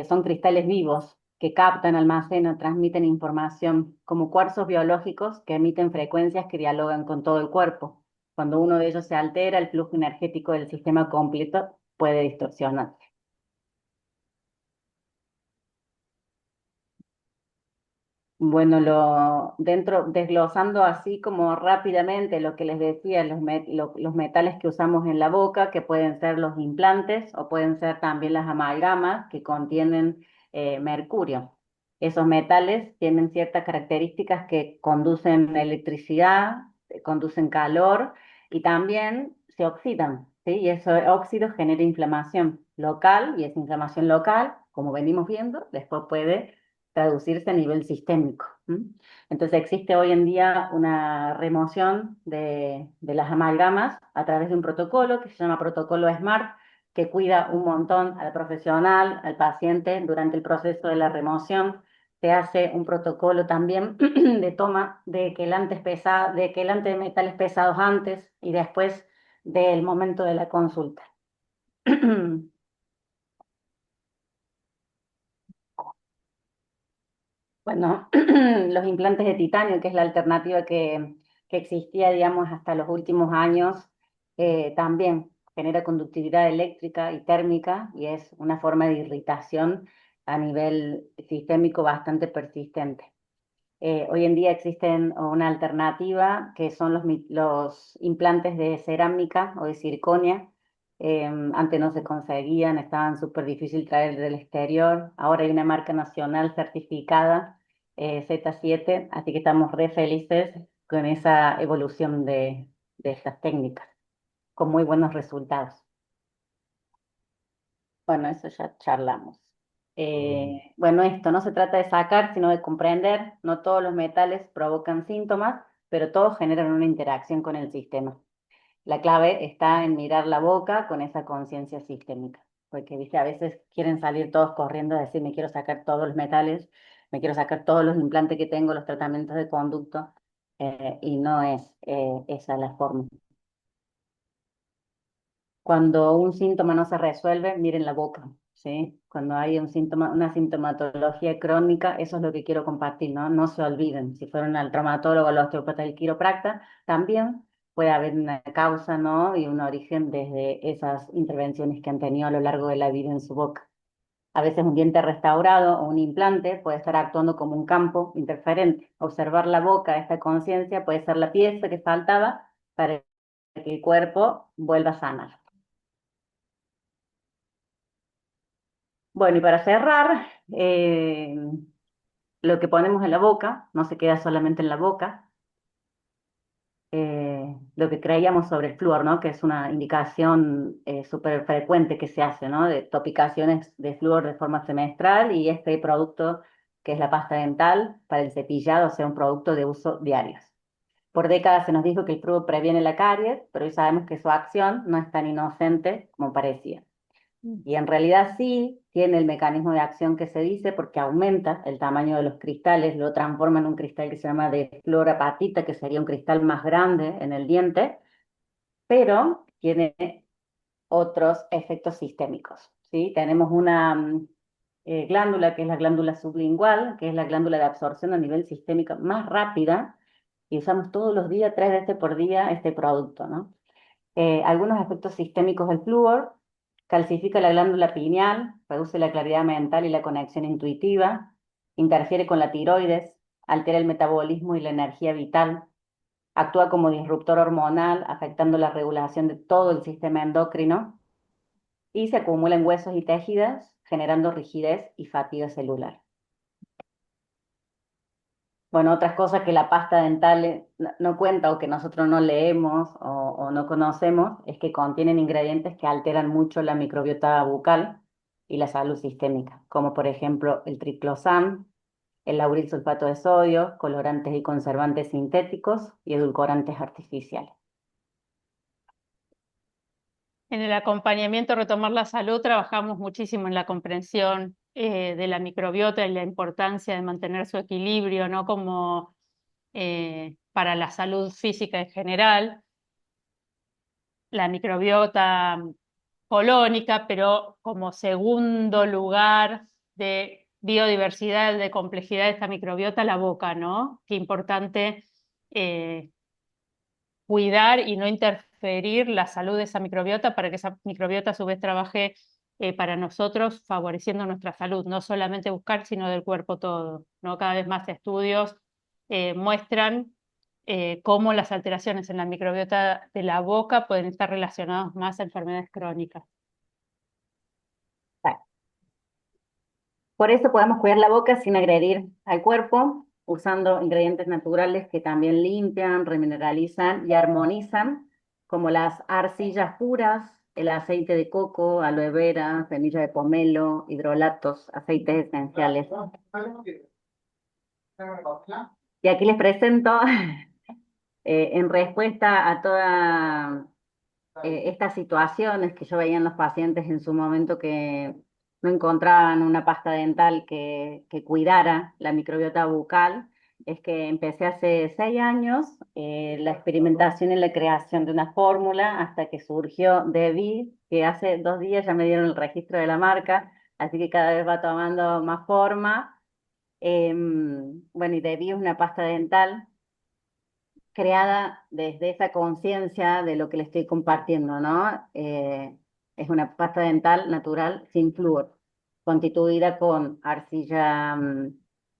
son cristales vivos que captan, almacenan, transmiten información como cuarzos biológicos que emiten frecuencias que dialogan con todo el cuerpo. Cuando uno de ellos se altera, el flujo energético del sistema completo puede distorsionarse. Bueno, desglosando así como rápidamente lo que les decía, los metales que usamos en la boca, que pueden ser los implantes o pueden ser también las amalgamas que contienen mercurio. Esos metales tienen ciertas características que conducen electricidad, conducen calor y también se oxidan, ¿sí? Y ese óxido genera inflamación local y esa inflamación local, como venimos viendo, después puede traducirse a nivel sistémico. ¿M? Entonces existe hoy en día una remoción de las amalgamas a través de un protocolo que se llama protocolo SMART, que cuida un montón al profesional, al paciente durante el proceso de la remoción. Se hace un protocolo también de toma de quelantes de quelante de metales pesados antes y después del momento de la consulta. Bueno, los implantes de titanio, que es la alternativa que existía, digamos, hasta los últimos años, también genera conductividad eléctrica y térmica y es una forma de irritación a nivel sistémico bastante persistente. Hoy en día existen una alternativa que son los implantes de cerámica o de circonia. Antes no se conseguían, estaban súper difícil traer del exterior. Ahora hay una marca nacional certificada, Z7, así que estamos re felices con esa evolución de estas técnicas, con muy buenos resultados. Bueno, eso ya charlamos. Bueno, esto no se trata de sacar, sino de comprender. No todos los metales provocan síntomas, pero todos generan una interacción con el sistema. La clave está en mirar la boca con esa conciencia sistémica, porque viste, a veces quieren salir todos corriendo a decir, me quiero sacar todos los metales, me quiero sacar todos los implantes que tengo, los tratamientos de conducto, y no es esa la forma. Cuando un síntoma no se resuelve, miren la boca, ¿sí? Cuando hay un síntoma, una sintomatología crónica, eso es lo que quiero compartir, ¿no? No se olviden, si fueron al traumatólogo, al osteópata, al quiropracta, también puede haber una causa, ¿no? Y un origen desde esas intervenciones que han tenido a lo largo de la vida en su boca. A veces un diente restaurado o un implante puede estar actuando como un campo interferente. Observar la boca, esta conciencia, puede ser la pieza que faltaba para que el cuerpo vuelva a sanar. Bueno, y para cerrar, lo que ponemos en la boca no se queda solamente en la boca. Lo que creíamos sobre el flúor, ¿no? Que es una indicación súper frecuente que se hace, ¿no? De topicaciones de flúor de forma semestral y este producto que es la pasta dental para el cepillado, o sea, un producto de uso diario. Por décadas se nos dijo que el flúor previene la caries, pero hoy sabemos que su acción no es tan inocente como parecía. Y en realidad sí tiene el mecanismo de acción que se dice porque aumenta el tamaño de los cristales, lo transforma en un cristal que se llama de fluorapatita, que sería un cristal más grande en el diente, pero tiene otros efectos sistémicos, ¿sí? Tenemos una glándula que es la glándula sublingual, que es la glándula de absorción a nivel sistémico más rápida, y usamos todos los días, 3 veces por día, este producto, ¿no? Algunos efectos sistémicos del flúor: calcifica la glándula pineal, reduce la claridad mental y la conexión intuitiva, interfiere con la tiroides, altera el metabolismo y la energía vital, actúa como disruptor hormonal, afectando la regulación de todo el sistema endocrino y se acumula en huesos y tejidos, generando rigidez y fatiga celular. Bueno, otras cosas que la pasta dental no cuenta o que nosotros no leemos o no conocemos es que contienen ingredientes que alteran mucho la microbiota bucal y la salud sistémica, como por ejemplo el triclosan, el lauril sulfato de sodio, colorantes y conservantes sintéticos y edulcorantes artificiales. En el acompañamiento Retomar la Salud trabajamos muchísimo en la comprensión de la microbiota y la importancia de mantener su equilibrio, ¿no? Como para la salud física en general, la microbiota colónica, pero como segundo lugar de biodiversidad, de complejidad de esta microbiota, la boca, ¿no? Qué importante cuidar y no interferir la salud de esa microbiota para que esa microbiota a su vez trabaje para nosotros favoreciendo nuestra salud, no solamente buscar, sino del cuerpo todo, ¿no? Cada vez más estudios muestran cómo las alteraciones en la microbiota de la boca pueden estar relacionadas más a enfermedades crónicas. Por eso podemos cuidar la boca sin agredir al cuerpo, usando ingredientes naturales que también limpian, remineralizan y armonizan, como las arcillas puras, el aceite de coco, aloe vera, semilla de pomelo, hidrolatos, aceites esenciales. Y aquí les presento, en respuesta a todas estas situaciones que yo veía en los pacientes en su momento que no encontraban una pasta dental que cuidara la microbiota bucal, es que empecé hace 6 años la experimentación y la creación de una fórmula hasta que surgió Devi, que hace 2 días ya me dieron el registro de la marca, así que cada vez va tomando más forma. Bueno, y Devi es una pasta dental creada desde esa conciencia de lo que le estoy compartiendo, ¿no? Es una pasta dental natural sin flúor, constituida con arcilla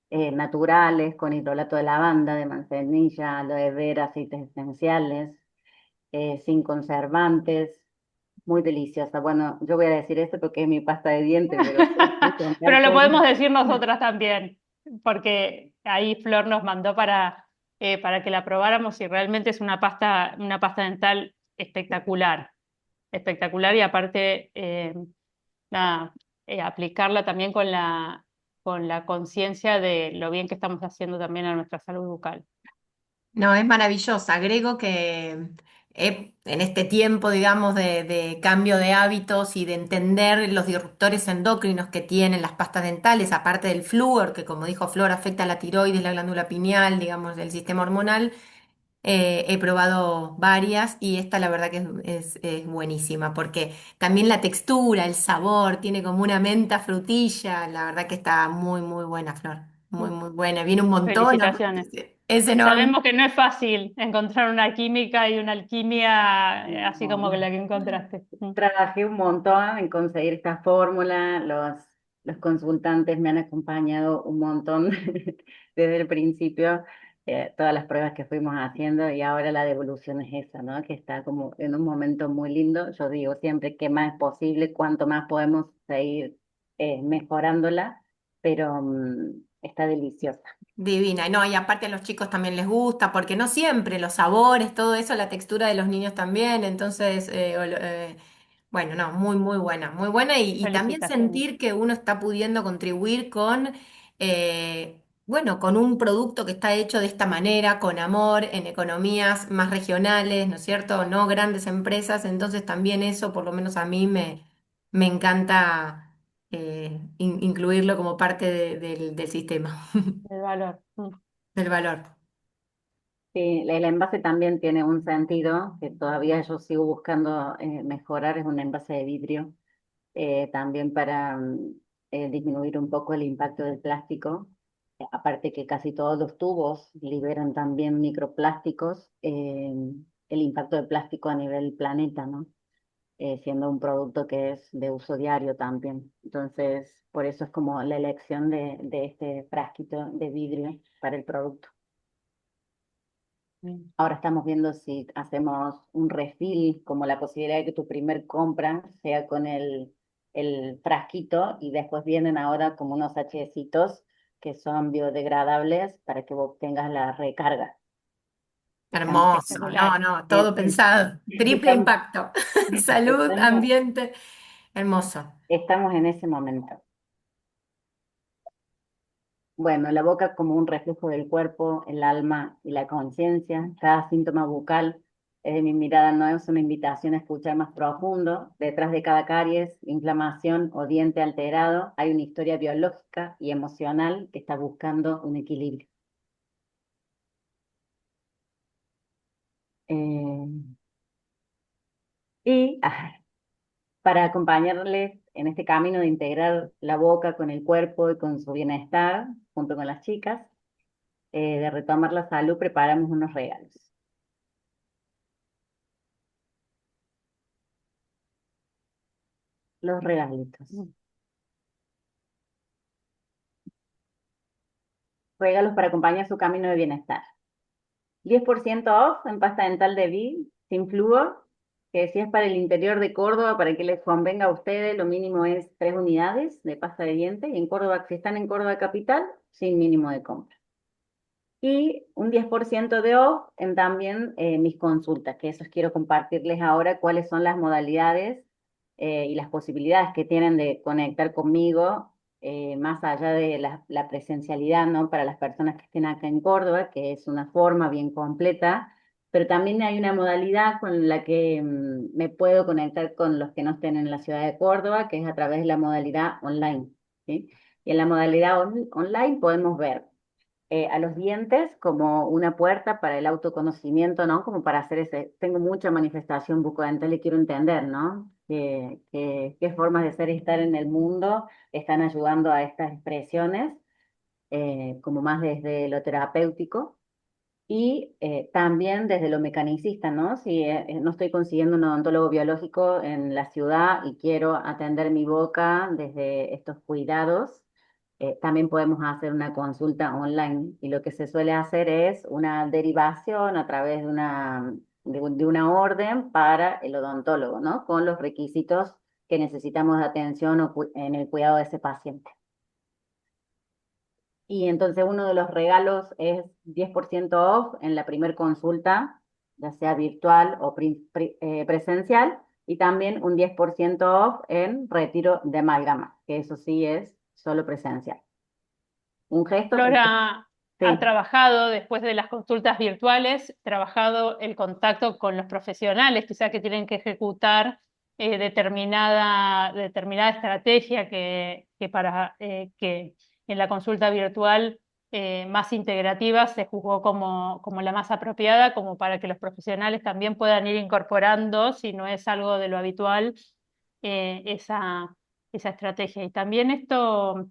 naturales, con hidrolato de lavanda, de manzanilla, aloe vera, aceites esenciales, sin conservantes, muy deliciosa. Bueno, yo voy a decir esto porque es mi pasta de dientes, pero Pero lo podemos cómo. decir nosotras también, porque ahí Flor nos mandó para que la probáramos y realmente es una pasta dental espectacular, espectacular y aparte, nada, aplicarla también con la conciencia de lo bien que estamos haciendo también a nuestra salud bucal. No, es maravillosa. Agrego que en este tiempo, digamos, de cambio de hábitos y de entender los disruptores endocrinos que tienen las pastas dentales, aparte del flúor, que como dijo Flor, afecta a la tiroides, la glándula pineal, digamos, el sistema hormonal, he probado varias y esta la verdad que es buenísima, porque también la textura, el sabor, tiene como una menta frutilla, la verdad que está muy, muy buena, Flor. Muy, muy buena. Viene un montón, Felicitaciones. es enorme. Sabemos que no es fácil encontrar una química y una alquimia así como la que encontraste. Trabajé un montón en conseguir esta fórmula, los consultantes me han acompañado un montón desde el principio, todas las pruebas que fuimos haciendo y ahora la devolución es esa, ¿no? Que está como en un momento muy lindo. Yo digo siempre que más es posible, cuanto más podemos seguir mejorándola, pero está deliciosa. Divina, y no, y aparte a los chicos también les gusta, porque no siempre los sabores, todo eso, la textura de los niños también, entonces, bueno, no, muy, muy buena, y también Felicitaciones. sentir que uno está pudiendo contribuir con, bueno, con un producto que está hecho de esta manera, con amor, en economías más regionales, ¿no es cierto? No grandes empresas, entonces también eso, por lo menos a mí, me encanta incluirlo como parte del sistema. El valor. Del valor. Sí, el envase también tiene un sentido que todavía yo sigo buscando mejorar, es un envase de vidrio también para disminuir un poco el impacto del plástico. Aparte que casi todos los tubos liberan también microplásticos, el impacto del plástico a nivel planeta, ¿no? Siendo un producto que es de uso diario también. Entonces, por eso es como la elección de este frasquito de vidrio para el producto. Mm. Ahora estamos viendo si hacemos un refill, como la posibilidad de que tu primer compra sea con el frasquito y después vienen ahora como unos sachecitos que son biodegradables para que vos tengas la recarga. Estamos, Hermoso. No, Espectacular. no, todo pensado. Triple estamos, impacto. Salud, estamos, ambiente. Hermoso. estamos en ese momento. Bueno, la boca como un reflejo del cuerpo, el alma y la conciencia. Cada síntoma bucal, desde mi mirada, no es una invitación a escuchar más profundo. Detrás de cada caries, inflamación o diente alterado, hay una historia biológica y emocional que está buscando un equilibrio. Eh, y para acompañarles en este camino de integrar la boca con el cuerpo y con su bienestar, junto con las chicas, de retomar la salud, preparamos unos regalos. los regalitos. Regalos para acompañar su camino de bienestar. 10% off en pasta dental de Vi, sin flúor, que si es para el interior de Córdoba, para que les convenga a ustedes, lo mínimo es 3 unidades de pasta de dientes. Y en Córdoba, si están en Córdoba capital, sin mínimo de compra. Y un 10% de off en también mis consultas, que eso quiero compartirles ahora cuáles son las modalidades y las posibilidades que tienen de conectar conmigo, más allá de la presencialidad, ¿no? Para las personas que estén acá en Córdoba, que es una forma bien completa, pero también hay una modalidad con la que me puedo conectar con los que no estén en la ciudad de Córdoba, que es a través de la modalidad online, ¿sí? Y en la modalidad online podemos ver a los dientes como una puerta para el autoconocimiento, ¿no? Como para hacer tengo mucha manifestación bucodental y quiero entender, ¿no? Qué formas de ser y estar en el mundo están ayudando a estas expresiones, como más desde lo terapéutico. Y también desde lo mecanicista, ¿no? Si no estoy consiguiendo un odontólogo biológico en la ciudad y quiero atender mi boca desde estos cuidados, también podemos hacer una consulta online. Y lo que se suele hacer es una derivación a través de una orden para el odontólogo, ¿no? Con los requisitos que necesitamos de atención en el cuidado de ese paciente. Y entonces uno de los regalos es 10% off en la primer consulta, ya sea virtual o presencial, y también un 10% off en retiro de amalgama, que eso sí es solo presencial. Un gesto que Flora ha sí, trabajado después de las consultas virtuales, trabajado el contacto con los profesionales, quizá que tienen que ejecutar determinada estrategia que para que en la consulta virtual más integrativa se juzgó como la más apropiada, como para que los profesionales también puedan ir incorporando, si no es algo de lo habitual, esa estrategia. Y también esto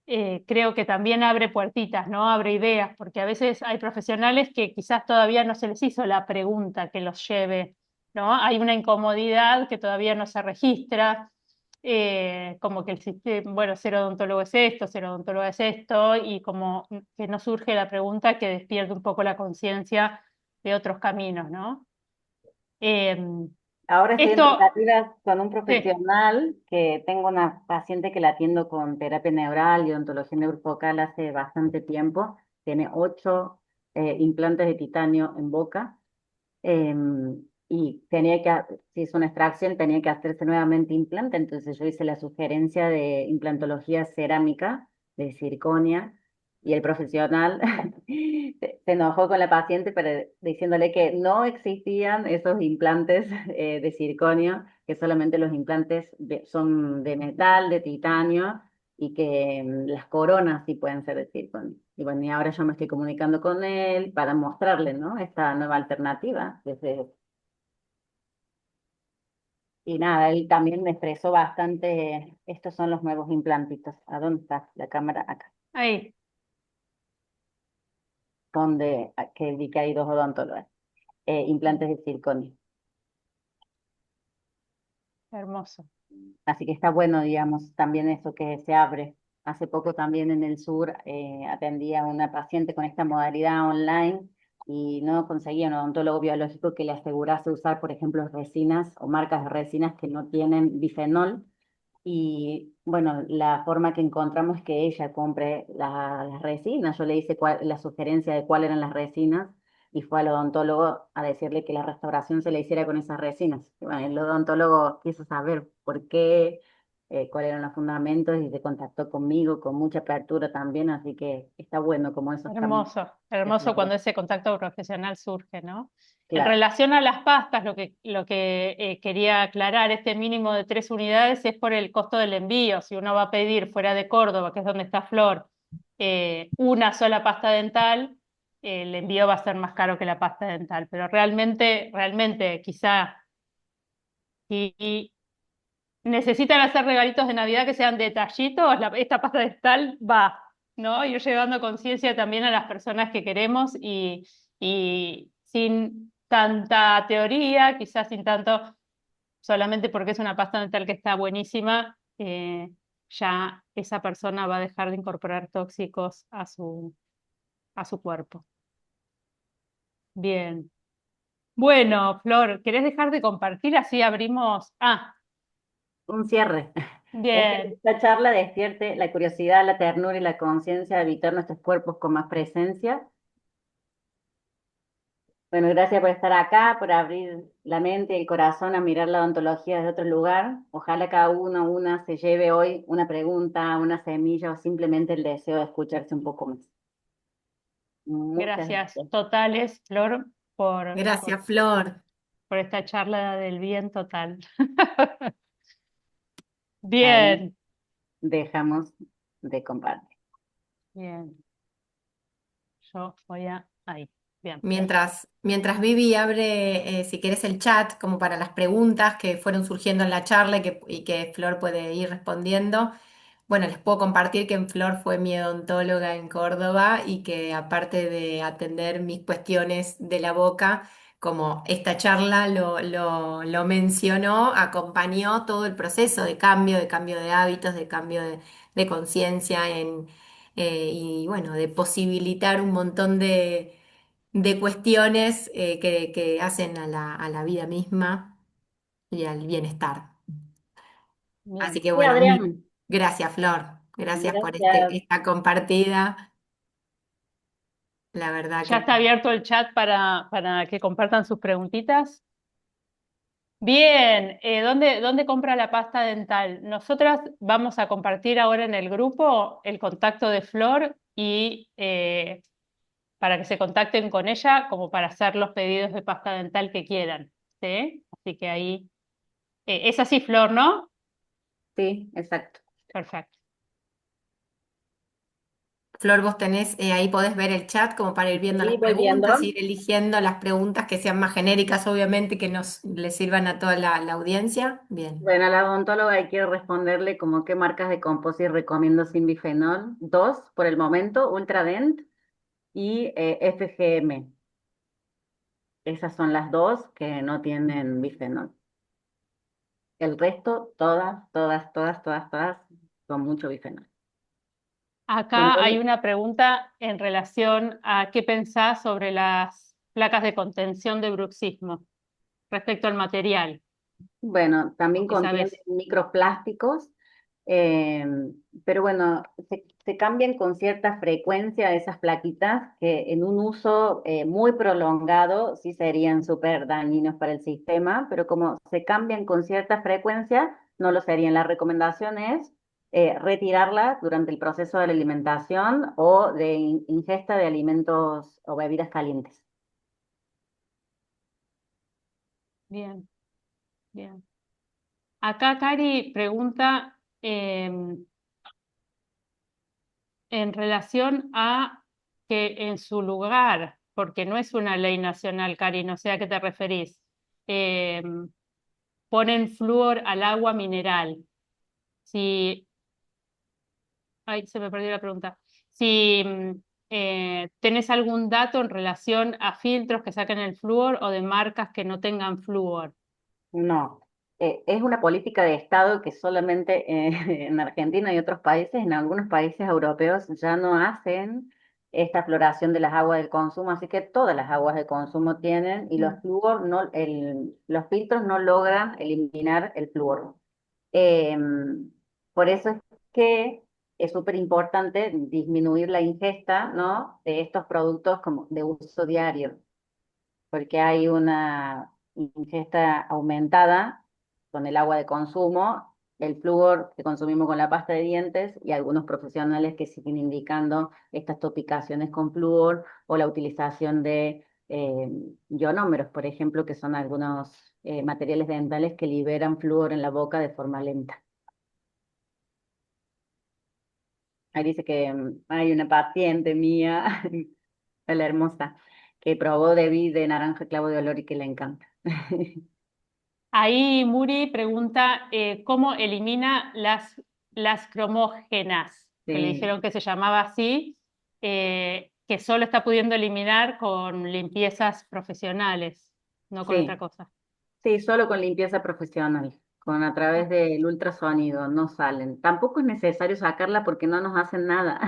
creo que también abre puertitas, ¿no? Abre ideas, porque a veces hay profesionales que quizás todavía no se les hizo la pregunta que los lleve, ¿no? Hay una incomodidad que todavía no se registra, como que el sistema, bueno, ser odontólogo es esto, ser odontólogo es esto, y como que no surge la pregunta que despierte un poco la conciencia de otros caminos, ¿no? Eh, ahora estoy en esto, tratativas con un sí, profesional que tengo una paciente que la atiendo con terapia neural y odontología neurofocal hace bastante tiempo. Tiene 8 implantes de titanio en boca. Y si es una extracción, tenía que hacerse nuevamente implante, entonces yo hice la sugerencia de implantología cerámica, de circonia, y el profesional se enojó con la paciente, pero diciéndole que no existían esos implantes de circonio, que solamente los implantes son de metal, de titanio, y que las coronas sí pueden ser de circonio. Y bueno, y ahora yo me estoy comunicando con él para mostrarle, ¿no? Esta nueva alternativa. Y nada, él también me expresó bastante, estos son los nuevos implantitos. ¿A dónde está la cámara? Acá, ahí, que vi que hay 2 odontólogos. Implantes de circonio. hermoso. Así que está bueno, digamos, también eso que se abre. Hace poco también en el sur atendía a una paciente con esta modalidad online y no conseguía un odontólogo biológico que le asegurase usar, por ejemplo, resinas o marcas de resinas que no tienen bifenol. Y bueno, la forma que encontramos es que ella compre las resinas. Yo le hice la sugerencia de cuáles eran las resinas y fue al odontólogo a decirle que la restauración se le hiciera con esas resinas. Y bueno, el odontólogo quiso saber por qué, cuáles eran los fundamentos y se contactó conmigo con mucha apertura también, así que está bueno como esos caminos. Hermoso, hermoso cuando ese contacto profesional surge, ¿no? En Claro, relación a las pastas, lo que quería aclarar, este mínimo de 3 unidades es por el costo del envío. Si uno va a pedir fuera de Córdoba, que es donde está Flor, una sola pasta dental, el envío va a ser más caro que la pasta dental. Pero realmente, quizá, si necesitan hacer regalitos de Navidad que sean detallitos, esta pasta dental va, ¿no? Ir llevando conciencia también a las personas que queremos y sin tanta teoría, quizás sin tanto. solamente porque es una pasta dental que está buenísima, ya esa persona va a dejar de incorporar tóxicos a su cuerpo. Bien. Bueno, Flor, ¿querés dejar de compartir? Así abrimos. Ah, Un cierre. Es que bien. esta charla despierte la curiosidad, la ternura y la conciencia de habitar nuestros cuerpos con más presencia. Bueno, gracias por estar acá, por abrir la mente y el corazón a mirar la odontología desde otro lugar. Ojalá cada uno o una se lleve hoy una pregunta, una semilla o simplemente el deseo de escucharse un poco más. Muchas Gracias gracias. totales, Flor, Gracias, Flor. por esta charla del bien total. Ahí Bien, dejamos de compartir. bien. Yo voy a ahí. Bien. Mientras Vivi abre, si querés, el chat, como para las preguntas que fueron surgiendo en la charla y que Flor puede ir respondiendo. Bueno, les puedo compartir que Flor fue mi odontóloga en Córdoba y que aparte de atender mis cuestiones de la boca, como esta charla lo mencionó, acompañó todo el proceso de cambio de hábitos, de cambio de conciencia y bueno, de posibilitar un montón de cuestiones que hacen a la vida misma y al bienestar. Así Bien. que Sí, bueno, Adrián, gracias, Flor. Gracias por gracias. esta compartida. La verdad ¿Ya que está abierto el chat para que compartan sus preguntitas? Bien, ¿dónde compra la pasta dental? Nosotras vamos a compartir ahora en el grupo el contacto de Flor y para que se contacten con ella como para hacer los pedidos de pasta dental que quieran. ¿Sí? Así que ahí, es así, Flor, ¿no? Sí, exacto. Perfecto. Flor, vos tenés, ahí podés ver el chat como para ir viendo Sí, las voy preguntas, viendo. ir eligiendo las preguntas que sean más genéricas, obviamente, que nos les sirvan a toda la audiencia. Bien. Bueno, a la odontóloga hay que responderle como qué marcas de composite recomiendo sin bifenol. Dos, por el momento, Ultradent y FGM. Esas son las dos que no tienen bifenol. El resto, todas, con mucho bifenol. Bueno, Acá hay una pregunta en relación a qué pensás sobre las placas de contención de bruxismo respecto al material, bueno, o también qué contiene sabes. microplásticos, eh, pero bueno, se cambian con cierta frecuencia esas plaquitas que en un uso muy prolongado sí serían súper dañinos para el sistema, pero como se cambian con cierta frecuencia, no lo serían. La recomendación es retirarla durante el proceso de la alimentación o de ingesta de alimentos o bebidas calientes. Bien, bien. Acá Cari pregunta en relación a que en su lugar, porque no es una ley nacional, Cari, no sé a qué te referís, ponen flúor al agua mineral. Si, ay, se me perdió la pregunta. Si tenés algún dato en relación a filtros que saquen el flúor o de marcas que no tengan flúor. No, es una política de Estado que solamente en Argentina y otros países, en algunos países europeos ya no hacen esta floración de las aguas del consumo, así que todas las aguas de consumo tienen y los flúor no, los filtros no logran eliminar el flúor. Por eso es que es súper importante disminuir la ingesta, ¿no? De estos productos como de uso diario porque hay una ingesta aumentada con el agua de consumo, el flúor que consumimos con la pasta de dientes y algunos profesionales que siguen indicando estas topicaciones con flúor o la utilización de ionómeros, por ejemplo, que son algunos materiales dentales que liberan flúor en la boca de forma lenta. Ahí dice que hay una paciente mía, la hermosa, que probó de naranja clavo de olor y que le encanta. Ahí Muri pregunta cómo elimina las cromógenas, que le Sí, dijeron que se llamaba así, que solo está pudiendo eliminar con limpiezas profesionales, no con otra sí. cosa. Sí, solo con limpieza profesional, con a Ah, través del ultrasonido, no salen. Tampoco es necesario sacarla porque no nos hacen nada.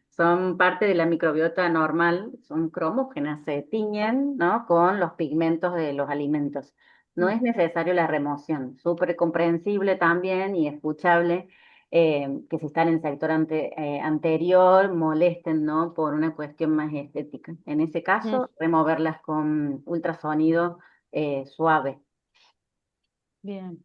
Son parte de la microbiota normal, son cromógenas, se tiñen, ¿no? Con los pigmentos de los alimentos. No mm, es necesario la remoción. Súper comprensible también y escuchable que si están en sector anterior molesten, ¿no? Por una cuestión más estética. En ese mm, caso, removerlas con ultrasonido suave. bien,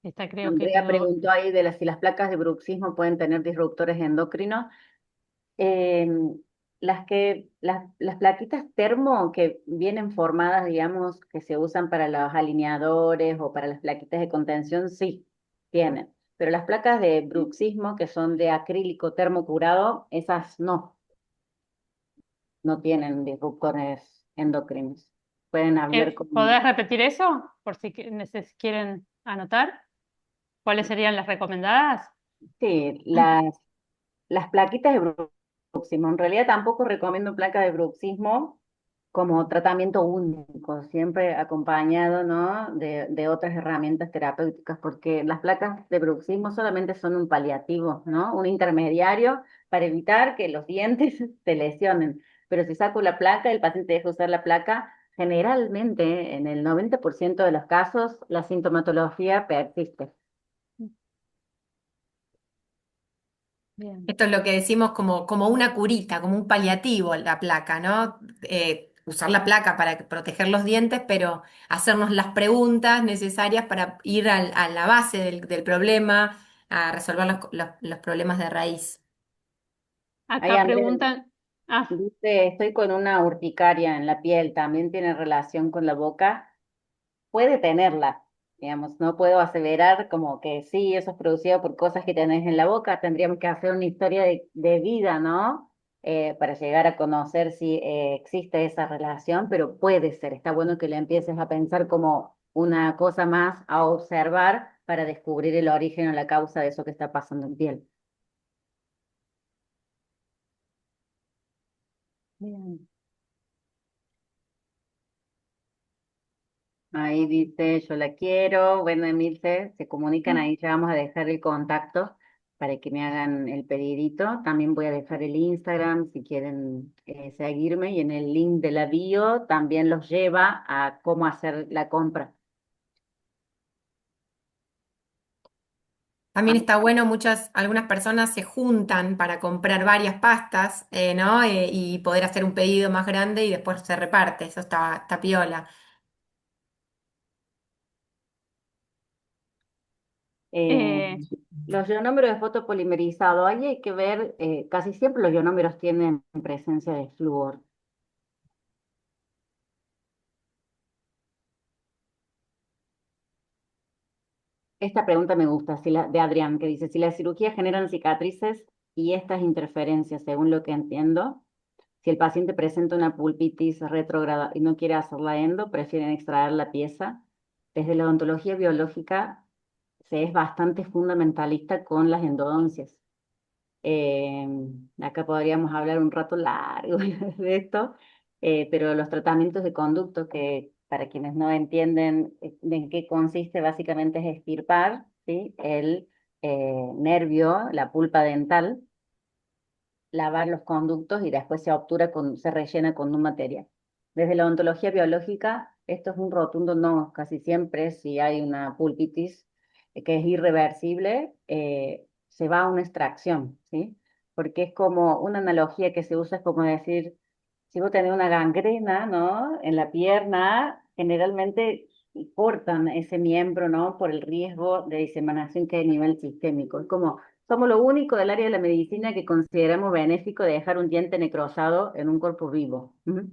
esta creo que Andrea quedó. preguntó ahí de si las placas de bruxismo pueden tener disruptores endocrinos. Eh, las plaquitas termo que vienen formadas, digamos, que se usan para los alineadores o para las plaquitas de contención, sí, tienen. Pero las placas de bruxismo, que son de acrílico termocurado, esas no tienen disruptores endocrinos. Pueden hablar ¿Podés con... repetir eso? Por si quieren anotar. ¿Cuáles serían las recomendadas? Sí, las plaquitas de bruxismo. En realidad tampoco recomiendo placa de bruxismo como tratamiento único, siempre acompañado, ¿no? de otras herramientas terapéuticas, porque las placas de bruxismo solamente son un paliativo, ¿no? Un intermediario para evitar que los dientes se lesionen. Pero si saco la placa, el paciente deja de usar la placa, generalmente, en el 90% de los casos, la sintomatología persiste. Bien. Esto es lo que decimos como una curita, como un paliativo la placa, ¿no? Usar la placa para proteger los dientes, pero hacernos las preguntas necesarias para ir a la base del problema, a resolver los problemas de raíz. Ahí Acá Andrea preguntan, ah, dice, estoy con una urticaria en la piel, también tiene relación con la boca. Puede tenerla, digamos, no puedo aseverar como que sí, eso es producido por cosas que tenés en la boca, tendríamos que hacer una historia de vida, ¿no? Para llegar a conocer si existe esa relación, pero puede ser, está bueno que le empieces a pensar como una cosa más a observar para descubrir el origen o la causa de eso que está pasando en piel. bien. Ahí dice, yo la quiero. Bueno, Emilce, se comunican Mm. ahí, ya vamos a dejar el contacto para que me hagan el pedidito. También voy a dejar el Instagram si quieren seguirme y en el link de la bio también los lleva a cómo hacer la compra. También está bueno, algunas personas se juntan para comprar varias pastas, ¿no? Y poder hacer un pedido más grande y después se reparte. Eso está piola. Eh, Eh, los ionómeros de fotopolimerizado, ahí hay que ver, casi siempre los ionómeros tienen presencia de flúor. Esta pregunta me gusta, de Adrián, que dice, si las cirugías generan cicatrices y estas interferencias, según lo que entiendo, si el paciente presenta una pulpitis retrógrada y no quiere hacer la endo, prefieren extraer la pieza. Desde la odontología biológica se es bastante fundamentalista con las endodoncias. Eh, Acá podríamos hablar un rato largo de esto, pero los tratamientos de conducto, que para quienes no entienden de en qué consiste, básicamente es extirpar, ¿sí? El nervio, la pulpa dental, lavar los conductos y después se rellena con un material. Desde la odontología biológica, esto es un rotundo no, casi siempre si hay una pulpitis que es irreversible, se va a una extracción, ¿sí? Porque es como una analogía que se usa, es como decir, si vos tenés una gangrena, ¿no? En la pierna, generalmente cortan ese miembro, ¿no? Por el riesgo de diseminación que hay a nivel sistémico. Es como somos lo único del área de la medicina que consideramos benéfico de dejar un diente necrosado en un cuerpo vivo. ¿M?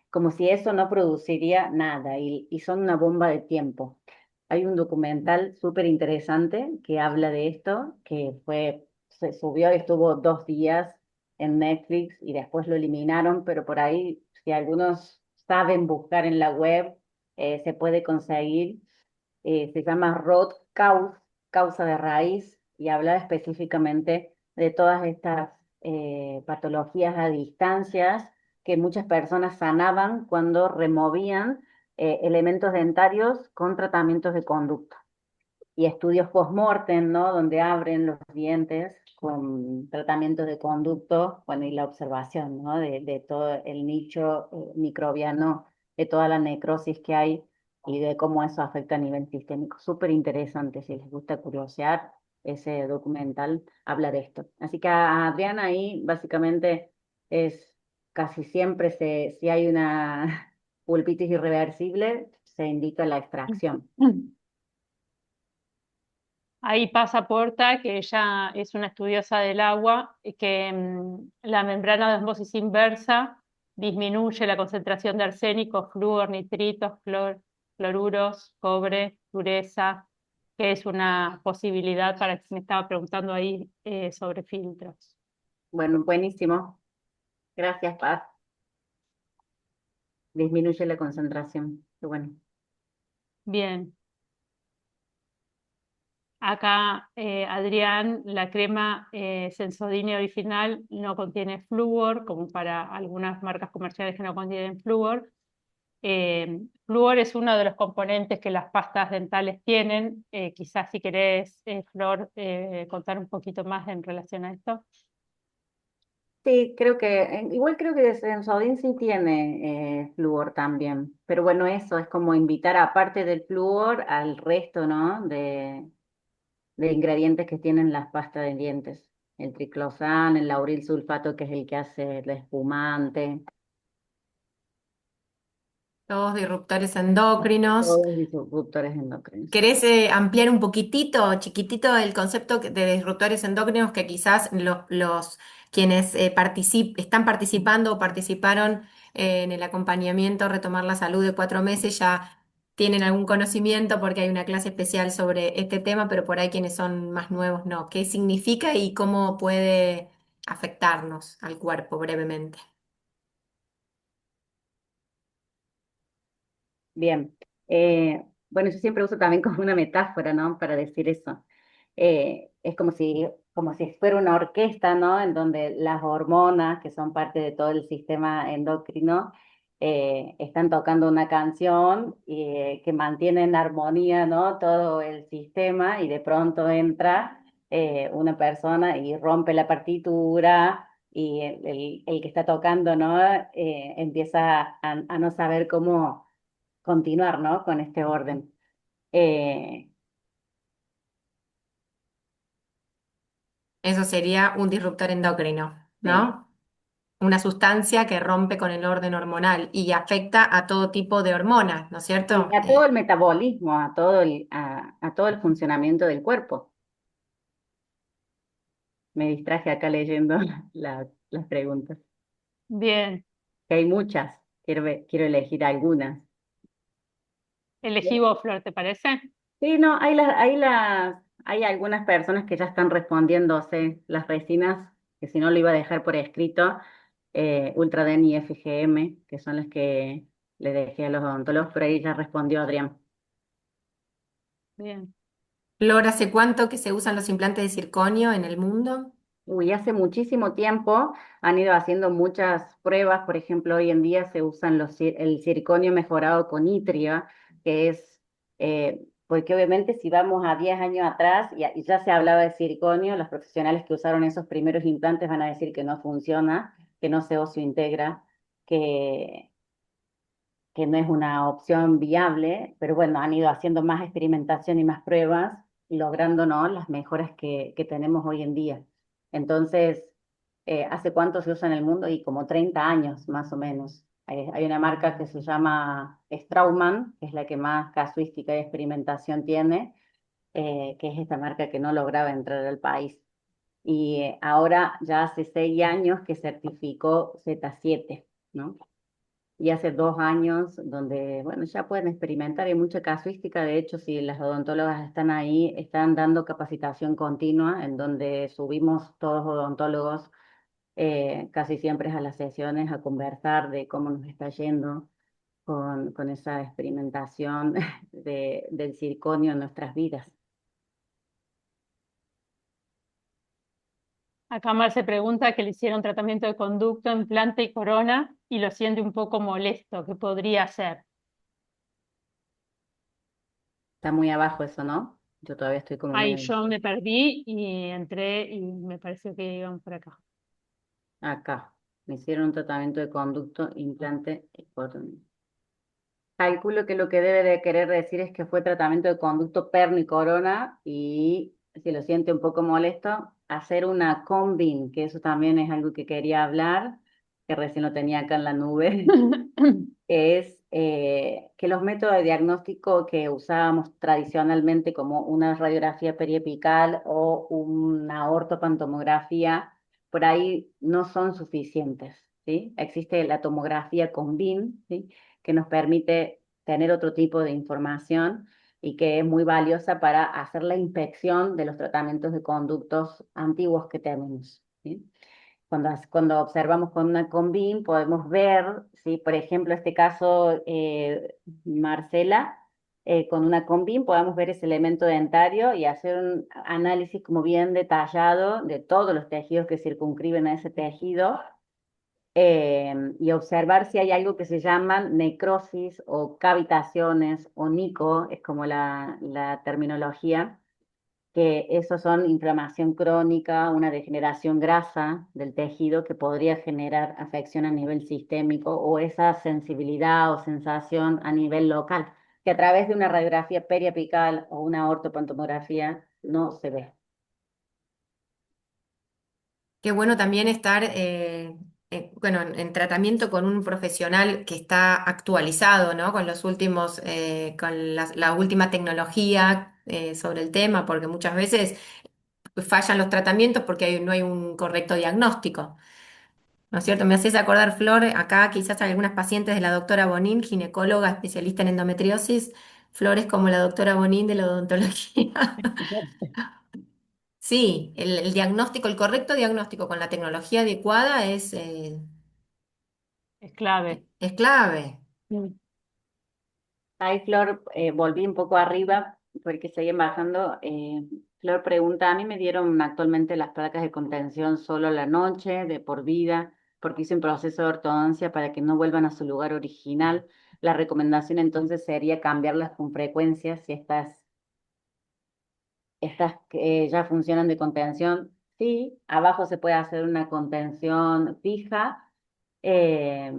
Como si eso no produciría nada y son una bomba de tiempo. Hay un documental súper interesante que habla de esto, se subió y estuvo 2 días en Netflix y después lo eliminaron, pero por ahí, si algunos saben buscar en la web, se puede conseguir. Se llama causa de raíz, y habla específicamente de todas estas patologías a distancias que muchas personas sanaban cuando removían elementos dentarios con tratamientos de conducto y estudios post-mortem, ¿no? Donde abren los dientes con tratamientos de conducto, bueno, y la observación, ¿no? De todo el nicho microbiano, de toda la necrosis que hay y de cómo eso afecta a nivel sistémico. Súper interesante, si les gusta curiosear, ese documental habla de esto. Así que a Adriana ahí básicamente es casi siempre si hay una pulpitis irreversible, se indica la extracción. Ahí pasa Porta, que ella es una estudiosa del agua, y que la membrana de osmosis inversa disminuye la concentración de arsénico, flúor, nitritos, cloruros, cobre, dureza, que es una posibilidad para que me estaba preguntando ahí sobre filtros. Bueno, buenísimo. Gracias, Paz. Disminuye la concentración. Qué bueno. Bien. Acá, Adrián, la crema Sensodyne original no contiene flúor, como para algunas marcas comerciales que no contienen flúor. Flúor es uno de los componentes que las pastas dentales tienen. Quizás si querés, Flor, contar un poquito más en relación a esto. Sí, creo que, igual creo que Sensodin sí tiene flúor también, pero bueno, eso es como invitar aparte del flúor al resto, ¿no? De ingredientes que tienen las pastas de dientes. El triclosan, el lauril sulfato, que es el que hace el espumante, Todos disruptores endocrinos. todos disruptores endocrinos. ¿Querés ampliar un poquitito, chiquitito, el concepto de disruptores endocrinos que quizás los quienes están participando o participaron en el acompañamiento Retomar la Salud de 4 meses ya tienen algún conocimiento porque hay una clase especial sobre este tema, pero por ahí quienes son más nuevos no? ¿Qué significa y cómo puede afectarnos al cuerpo brevemente? Bien. Bueno, yo siempre uso también como una metáfora, ¿no? Para decir eso. Es como si fuera una orquesta, ¿no? En donde las hormonas, que son parte de todo el sistema endocrino, están tocando una canción que mantiene en armonía, ¿no? Todo el sistema y de pronto entra una persona y rompe la partitura y el que está tocando, ¿no? Empieza a no saber cómo continuar, ¿no? Con este orden. Eh, Eso sería un disruptor endocrino, sí. ¿no? Una sustancia que rompe con el orden hormonal y afecta a todo tipo de hormonas, ¿no es Y cierto? a todo el metabolismo, a todo el funcionamiento del cuerpo. Me distraje acá leyendo las preguntas, Bien, que hay muchas, quiero elegir algunas. elegí vos, Flor, ¿te parece? Sí, no, hay algunas personas que ya están respondiéndose, las resinas, que si no lo iba a dejar por escrito, Ultraden y FGM, que son las que le dejé a los odontólogos, pero ahí ya respondió Adrián. Bien. Flor, ¿hace cuánto que se usan los implantes de circonio en el mundo? Uy, hace muchísimo tiempo han ido haciendo muchas pruebas, por ejemplo, hoy en día se usan el circonio mejorado con itria, que es, porque obviamente si vamos a 10 años atrás y ya se hablaba de circonio, los profesionales que usaron esos primeros implantes van a decir que no funciona, que no se integra, que, que no es una opción viable, pero bueno, han ido haciendo más experimentación y más pruebas, y logrando, ¿no? Las mejoras que tenemos hoy en día. Entonces, ¿hace cuánto se usa en el mundo? Y como 30 años más o menos. Hay una marca que se llama Straumann, que es la que más casuística y experimentación tiene, que es esta marca que no lograba entrar al país. Y ahora ya hace 6 años que certificó Z7, ¿no? Y hace 2 años donde, bueno, ya pueden experimentar, hay mucha casuística, de hecho, si las odontólogas están ahí, están dando capacitación continua, en donde subimos todos odontólogos, casi siempre a las sesiones a conversar de cómo nos está yendo con esa experimentación del circonio en nuestras vidas. Acá Mar se pregunta que le hicieron tratamiento de conducto, implante y corona y lo siente un poco molesto. ¿Qué podría hacer? Está muy abajo eso, ¿no? Yo todavía estoy como Ahí medio yo me perdí y entré y me pareció que iban por acá. acá. Me hicieron un tratamiento de conducto, implante. Calculo que lo que debe de querer decir es que fue tratamiento de conducto pernicorona y, si lo siente un poco molesto, hacer una combin, que eso también es algo que quería hablar, que recién lo tenía acá en la nube, que es que los métodos de diagnóstico que usábamos tradicionalmente como una radiografía periepical o una ortopantomografía, por ahí no son suficientes, ¿sí? Existe la tomografía con BIM, ¿sí? Que nos permite tener otro tipo de información y que es muy valiosa para hacer la inspección de los tratamientos de conductos antiguos que tenemos, ¿sí? Cuando observamos con una combin podemos ver, ¿sí? Por ejemplo, este caso, Marcela, con una combin podemos ver ese elemento dentario y hacer un análisis como bien detallado de todos los tejidos que circunscriben a ese tejido, y observar si hay algo que se llaman necrosis o cavitaciones o nico, es como la terminología, que eso son inflamación crónica, una degeneración grasa del tejido que podría generar afección a nivel sistémico o esa sensibilidad o sensación a nivel local, que a través de una radiografía periapical o una ortopantomografía no se ve. Qué bueno también estar bueno, en tratamiento con un profesional que está actualizado, ¿no? Con los últimos, con la última tecnología sobre el tema, porque muchas veces fallan los tratamientos porque no hay un correcto diagnóstico. ¿No es cierto? Me haces acordar, Flor, acá quizás hay algunas pacientes de la doctora Bonín, ginecóloga especialista en endometriosis. Flor es como la doctora Bonín de la odontología. Sí, el diagnóstico, el correcto diagnóstico con la tecnología adecuada Es clave. es clave. Mm. Ay, Flor, volví un poco arriba porque seguían bajando. Flor pregunta, a mí me dieron actualmente las placas de contención solo la noche, de por vida, porque hice un proceso de ortodoncia para que no vuelvan a su lugar original. La recomendación entonces sería cambiarlas con frecuencia si estas que ya funcionan de contención. Sí, abajo se puede hacer una contención fija. eh,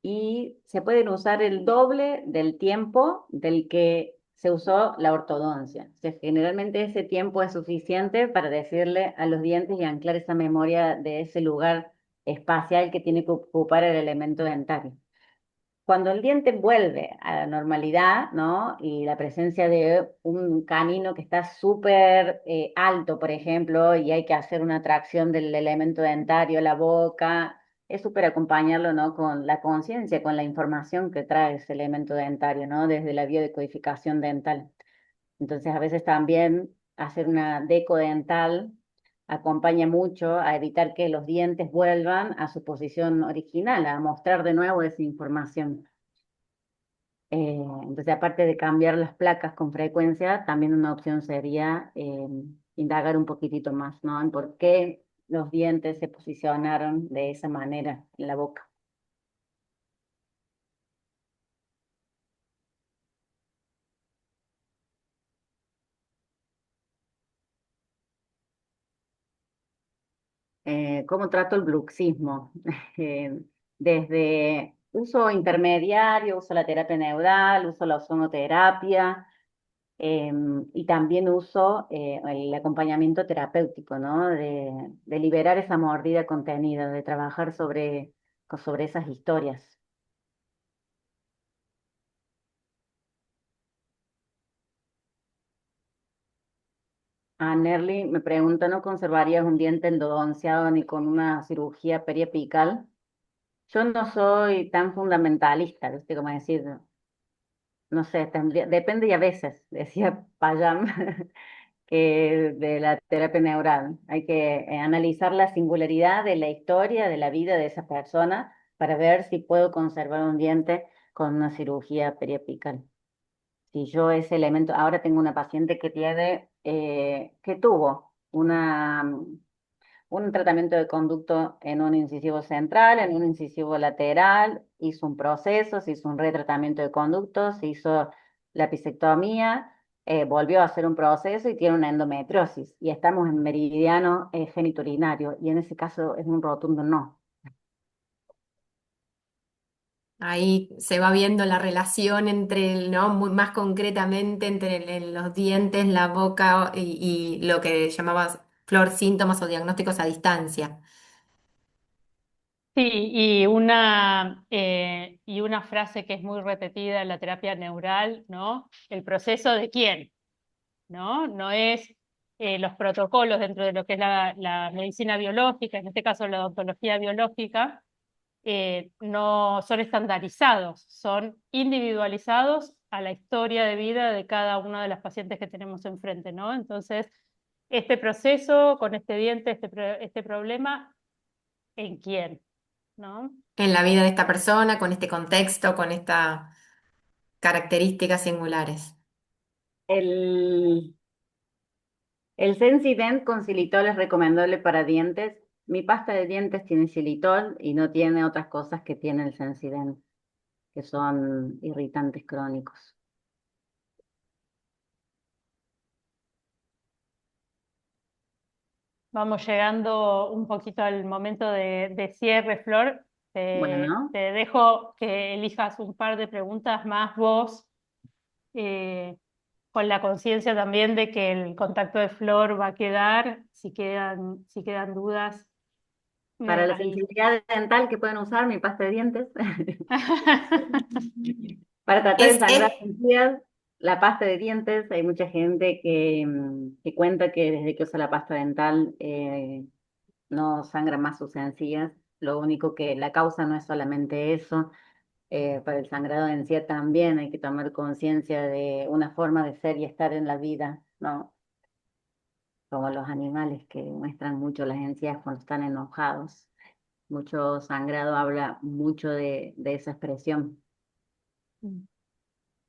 y se pueden usar el doble del tiempo del que se usó la ortodoncia. O sea, generalmente ese tiempo es suficiente para decirle a los dientes y anclar esa memoria de ese lugar espacial que tiene que ocupar el elemento dentario. Cuando el diente vuelve a la normalidad, ¿no? Y la presencia de un canino que está súper alto, por ejemplo, y hay que hacer una tracción del elemento dentario, la boca, es súper acompañarlo, ¿no? Con la conciencia, con la información que trae ese elemento dentario, ¿no? Desde la biodecodificación dental. Entonces, a veces también hacer una deco dental acompaña mucho a evitar que los dientes vuelvan a su posición original, a mostrar de nuevo esa información. Entonces, aparte de cambiar las placas con frecuencia, también una opción sería indagar un poquitito más, ¿no? En por qué los dientes se posicionaron de esa manera en la boca. ¿Cómo trato el bruxismo? Eh, Desde uso intermediario, uso la terapia neural, uso la ozonoterapia, y también uso el acompañamiento terapéutico, ¿no? De liberar esa mordida contenida, de trabajar sobre esas historias. A Nerly me pregunta, ¿no conservarías un diente endodonciado ni con una cirugía periapical? Yo no soy tan fundamentalista, ¿viste? Como decir, no sé, depende y a veces, decía Payam, que de la terapia neural. Hay que analizar la singularidad de la historia, de la vida de esa persona para ver si puedo conservar un diente con una cirugía periapical. Si yo ese elemento, ahora tengo una paciente que tiene, que tuvo un tratamiento de conducto en un incisivo central, en un incisivo lateral, hizo un proceso, se hizo un retratamiento de conducto, se hizo la pisectomía volvió a hacer un proceso y tiene una endometriosis. Y estamos en meridiano genitourinario, y en ese caso es un rotundo no. Ahí se va viendo la relación entre, ¿no? Más concretamente entre los dientes, la boca y lo que llamabas, Flor, síntomas o diagnósticos a distancia. Sí, y una frase que es muy repetida en la terapia neural, ¿no? ¿El proceso de quién? ¿No? No es los protocolos dentro de lo que es la medicina biológica, en este caso la odontología biológica, no son estandarizados, son individualizados a la historia de vida de cada una de las pacientes que tenemos enfrente, ¿no? Entonces, este proceso con este diente, este problema, ¿en quién? ¿No? En la vida de esta persona, con este contexto, con estas características singulares. El, el Sensident con xilitol es recomendable para dientes. Mi pasta de dientes tiene xilitol y no tiene otras cosas que tiene el Sensident, que son irritantes crónicos. Vamos llegando un poquito al momento de cierre, Flor. Bueno, Te dejo que elijas un par de preguntas más vos, eh, con la conciencia también de que el contacto de Flor va a quedar. Si quedan dudas, para la ahí. sensibilidad dental que pueden usar mi pasta de dientes. Para tratar el Es, sangrado es, de encías, la pasta de dientes, hay mucha gente que cuenta que desde que usa la pasta dental no sangra más sus encías. Lo único que la causa no es solamente eso. Para el sangrado de encía también hay que tomar conciencia de una forma de ser y estar en la vida, ¿no? Como los animales que muestran mucho las encías cuando están enojados. Mucho sangrado habla mucho de esa expresión.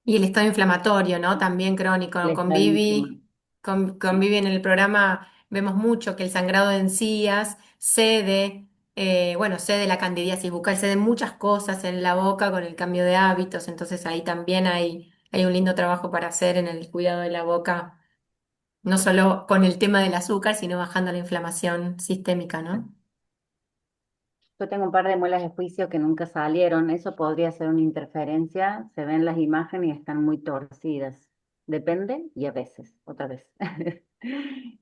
y el estado inflamatorio, ¿no? También crónico. Le Con está encima. Vivi, con Vivi en el programa vemos mucho que el sangrado de encías cede, bueno, cede la candidiasis bucal, cede muchas cosas en la boca con el cambio de hábitos, entonces ahí también hay un lindo trabajo para hacer en el cuidado de la boca, no solo con el tema del azúcar, sino bajando la inflamación sistémica, ¿no? Yo tengo un par de muelas de juicio que nunca salieron. Eso podría ser una interferencia. Se ven las imágenes y están muy torcidas. Depende y a veces, otra vez.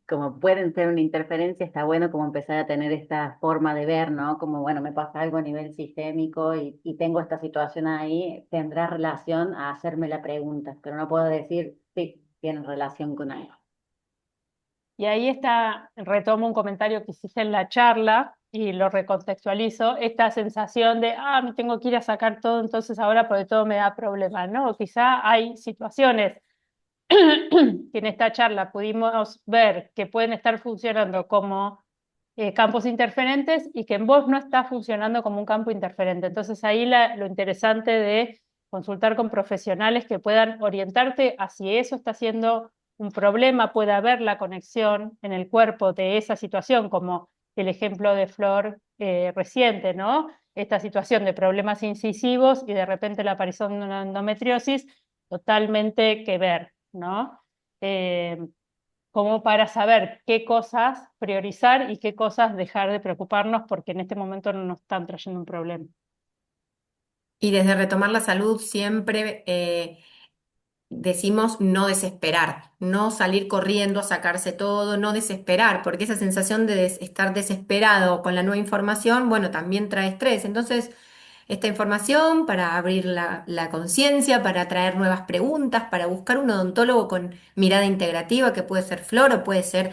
Como pueden ser una interferencia, está bueno como empezar a tener esta forma de ver, ¿no? Como, bueno, me pasa algo a nivel sistémico y tengo esta situación ahí, tendrá relación a hacerme la pregunta, pero no puedo decir, sí, tiene relación con algo. Y ahí está, retomo un comentario que hiciste en la charla y lo recontextualizo, esta sensación de, me tengo que ir a sacar todo, entonces ahora porque todo me da problemas, ¿no? O quizá hay situaciones que en esta charla pudimos ver que pueden estar funcionando como campos interferentes y que en vos no está funcionando como un campo interferente. Entonces ahí lo interesante de consultar con profesionales que puedan orientarte a si eso está siendo un problema, puede haber la conexión en el cuerpo de esa situación, como el ejemplo de Flor reciente, ¿no? Esta situación de problemas incisivos y de repente la aparición de una endometriosis, totalmente que ver, ¿no? Como para saber qué cosas priorizar y qué cosas dejar de preocuparnos porque en este momento no nos están trayendo un problema. Y desde Retomar la Salud siempre decimos no desesperar, no salir corriendo a sacarse todo, no desesperar, porque esa sensación de estar desesperado con la nueva información, bueno, también trae estrés. Entonces, esta información para abrir la conciencia, para traer nuevas preguntas, para buscar un odontólogo con mirada integrativa, que puede ser Flor o puede ser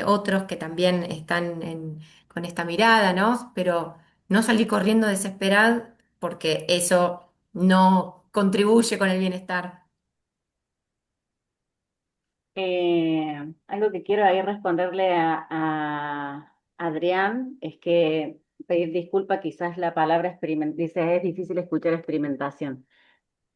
otros que también están con esta mirada, ¿no? Pero no salir corriendo desesperado porque eso no contribuye con el bienestar. Algo que quiero ahí responderle a Adrián es que pedir disculpa, quizás la palabra dice, es difícil escuchar experimentación,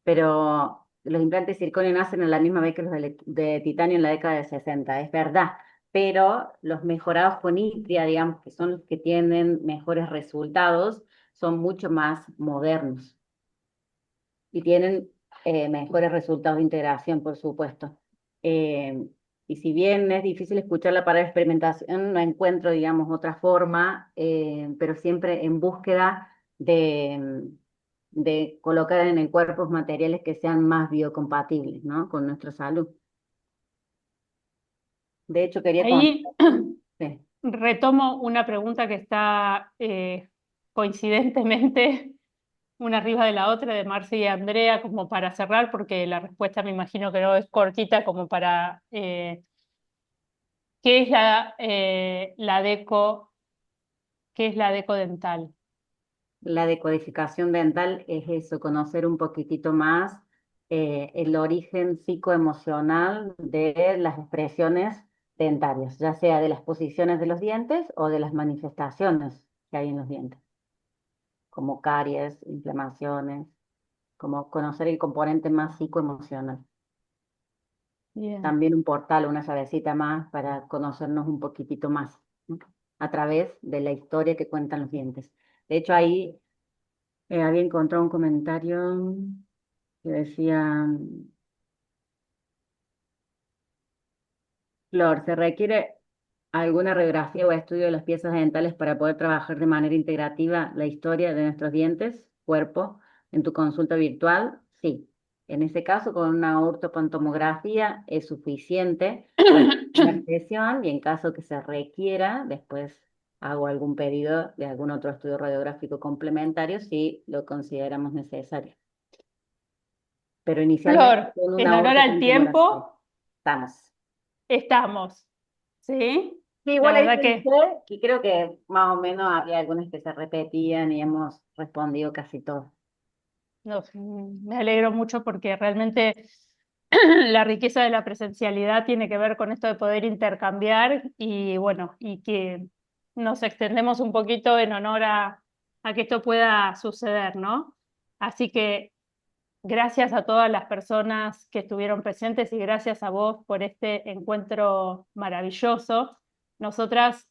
pero los implantes circonio nacen a la misma vez que los de titanio en la década de 60, es verdad, pero los mejorados con Itria, digamos, que son los que tienen mejores resultados, son mucho más modernos y tienen mejores resultados de integración, por supuesto. Eh, y si bien es difícil escucharla para experimentación, no encuentro, digamos, otra forma, pero siempre en búsqueda de colocar en el cuerpo materiales que sean más biocompatibles, ¿no? Con nuestra salud. De hecho, quería Ahí contar, sí, retomo una pregunta que está coincidentemente una arriba de la otra de Marcia y Andrea, como para cerrar, porque la respuesta me imagino que no es cortita, como para ¿qué es la deco, qué es la deco dental? la decodificación dental es eso, conocer un poquitito más el origen psicoemocional de las expresiones dentarias, ya sea de las posiciones de los dientes o de las manifestaciones que hay en los dientes, como caries, inflamaciones, como conocer el componente más psicoemocional. Bien. También un portal, una llavecita más para conocernos un poquitito más, ¿no? A través de la historia que cuentan los dientes. De hecho, ahí había encontrado un comentario que decía, Flor, ¿se requiere alguna radiografía o estudio de las piezas dentales para poder trabajar de manera integrativa la historia de nuestros dientes, cuerpo, en tu consulta virtual? Sí. En ese caso, con una ortopontomografía es suficiente para una sesión y en caso que se requiera, después hago algún pedido de algún otro estudio radiográfico complementario si lo consideramos necesario. Pero inicialmente Flor, con en una honor al ortopontomografía. tiempo, Estamos. estamos. ¿Sí? Sí, La igual ahí verdad pensé que que creo que más o menos había algunas que se repetían y hemos respondido casi todas. no, me alegro mucho porque realmente la riqueza de la presencialidad tiene que ver con esto de poder intercambiar y bueno, y que nos extendemos un poquito en honor a que esto pueda suceder, ¿no? Así que gracias a todas las personas que estuvieron presentes y gracias a vos por este encuentro maravilloso. Nosotras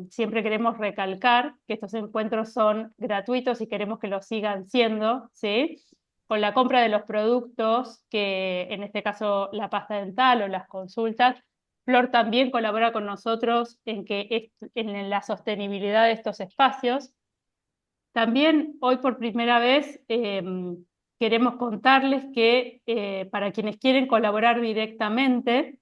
siempre queremos recalcar que estos encuentros son gratuitos y queremos que lo sigan siendo, ¿sí? Con la compra de los productos, que en este caso la pasta dental o las consultas, Flor también colabora con nosotros en la sostenibilidad de estos espacios. También hoy por primera vez queremos contarles que para quienes quieren colaborar directamente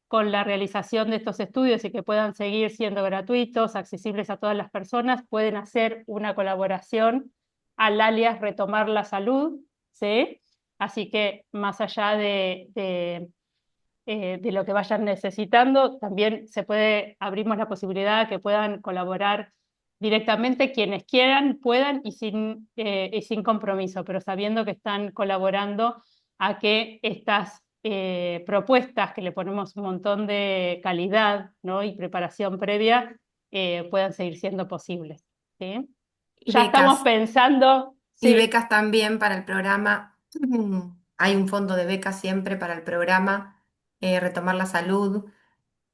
con la realización de estos estudios y que puedan seguir siendo gratuitos, accesibles a todas las personas, pueden hacer una colaboración al alias Retomar la Salud, ¿sí? Así que más allá de lo que vayan necesitando. También abrimos la posibilidad de que puedan colaborar directamente quienes quieran, puedan y sin compromiso, pero sabiendo que están colaborando a que estas propuestas, que le ponemos un montón de calidad, ¿no? y preparación previa, puedan seguir siendo posibles. ¿Sí? Y Ya estamos becas. pensando, Y sí, becas también para el programa. Hay un fondo de becas siempre para el programa Retomar la Salud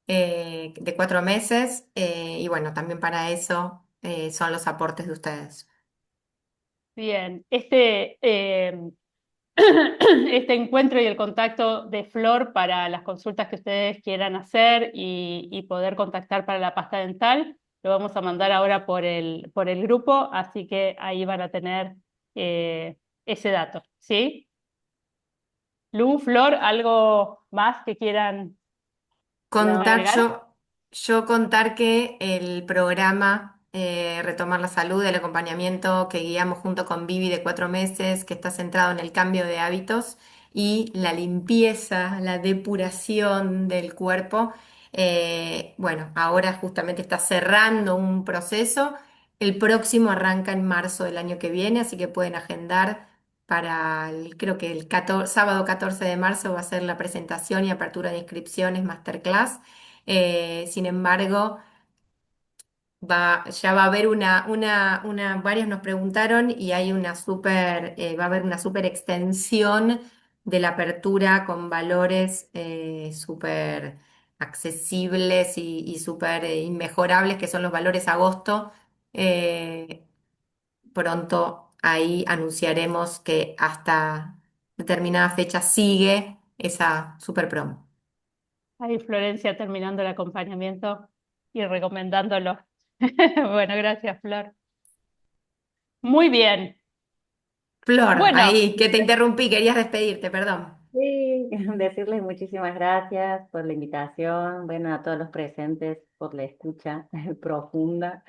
de 4 meses. Y bueno, también para eso son los aportes de ustedes. bien, este encuentro y el contacto de Flor para las consultas que ustedes quieran hacer y poder contactar para la pasta dental. Lo vamos a mandar ahora por el grupo, así que ahí van a tener ese dato, ¿sí? Lu, Flor, ¿algo más que quieran Contar agregar? yo contar que el programa Retomar la Salud, el acompañamiento que guiamos junto con Vivi de 4 meses, que está centrado en el cambio de hábitos y la limpieza, la depuración del cuerpo, bueno, ahora justamente está cerrando un proceso. El próximo arranca en marzo del año que viene, así que pueden agendar para creo que el sábado 14 de marzo va a ser la presentación y apertura de inscripciones masterclass. Sin embargo, ya va a haber varios nos preguntaron y hay va a haber una super extensión de la apertura con valores súper accesibles y súper inmejorables, que son los valores agosto. Eh, Pronto ahí anunciaremos que hasta determinada fecha sigue esa super promo. Ahí Florencia terminando el acompañamiento y recomendándolo. Bueno, gracias, Flor. Muy bien. Flor, Bueno, ahí que te interrumpí, querías despedirte, perdón. Sí, decirles muchísimas gracias por la invitación, bueno, a todos los presentes por la escucha profunda.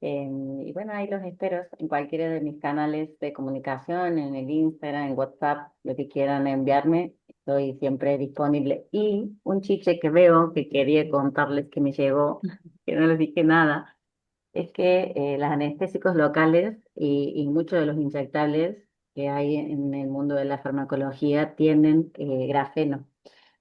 Y bueno, ahí los espero en cualquiera de mis canales de comunicación, en el Instagram, en WhatsApp, lo que quieran enviarme, estoy siempre disponible. Y un chiche que veo que quería contarles que me llegó, que no les dije nada, es que los anestésicos locales y muchos de los inyectables que hay en el mundo de la farmacología tienen grafeno.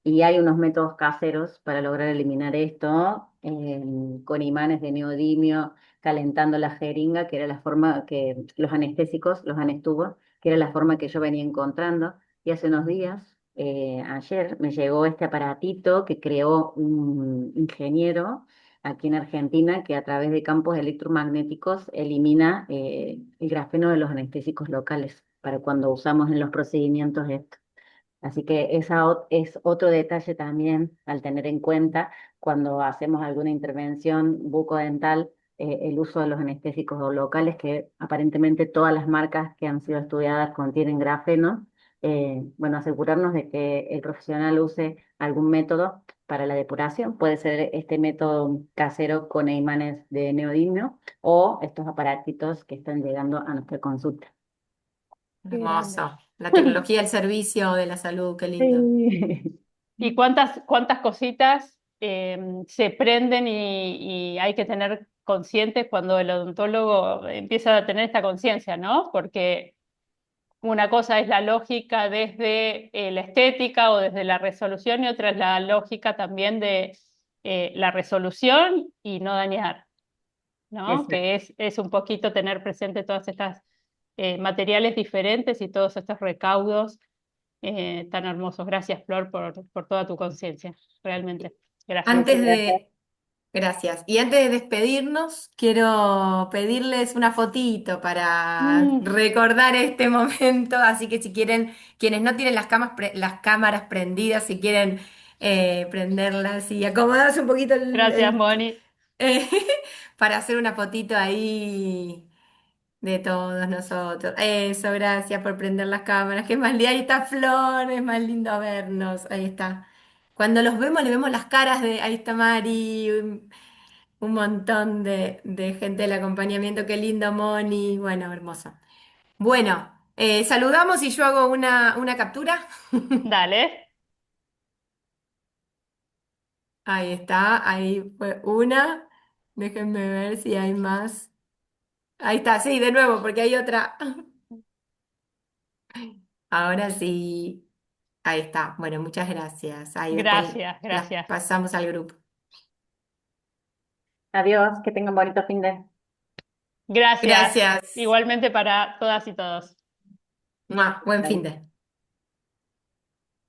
Y hay unos métodos caseros para lograr eliminar esto, con imanes de neodimio, calentando la jeringa, que era la forma que los anestésicos, los anestubos, que era la forma que yo venía encontrando. Y hace unos días, ayer, me llegó este aparatito que creó un ingeniero aquí en Argentina que a través de campos electromagnéticos elimina el grafeno de los anestésicos locales para cuando usamos en los procedimientos estos. Así que es otro detalle también al tener en cuenta cuando hacemos alguna intervención bucodental, el uso de los anestésicos locales, que aparentemente todas las marcas que han sido estudiadas contienen grafeno. Bueno, asegurarnos de que el profesional use algún método para la depuración. Puede ser este método casero con imanes de neodimio o estos aparatitos que están llegando a nuestra consulta. Qué grande. Hermoso. La tecnología al servicio de la salud, qué lindo. Sí. ¿y cuántas cositas se prenden y hay que tener conscientes cuando el odontólogo empieza a tener esta conciencia, ¿no? Porque una cosa es la lógica desde la estética o desde la resolución y otra es la lógica también de la resolución y no dañar, ¿no? Exacto. Que es un poquito tener presente todas estas materiales diferentes y todos estos recaudos tan hermosos. Gracias, Flor, por toda tu conciencia, realmente. Gracias. Antes Muchas gracias. de, Gracias. Y antes de despedirnos, quiero pedirles una fotito para Mm, recordar este momento. Así que si quieren, quienes no tienen las cámaras prendidas, si quieren prenderlas y acomodarse un poquito gracias, Moni. eh, para hacer una fotito ahí de todos nosotros. Eso, gracias por prender las cámaras. Qué más lindo. Ahí está Flor, es más lindo vernos. Ahí está. Cuando los vemos, le vemos las caras de. Ahí está Mari, un montón de gente del acompañamiento. Qué lindo, Moni. Bueno, hermoso. Bueno, saludamos y yo hago una captura. Dale. Ahí está, ahí fue una. Déjenme ver si hay más. Ahí está, sí, de nuevo, porque hay otra. Ahora sí. Ahí está. Bueno, muchas gracias. Ahí después Gracias, las gracias. pasamos al grupo. Adiós, que tengan bonito fin de. Gracias. Gracias. Igualmente para todas y todos. Buen fin de.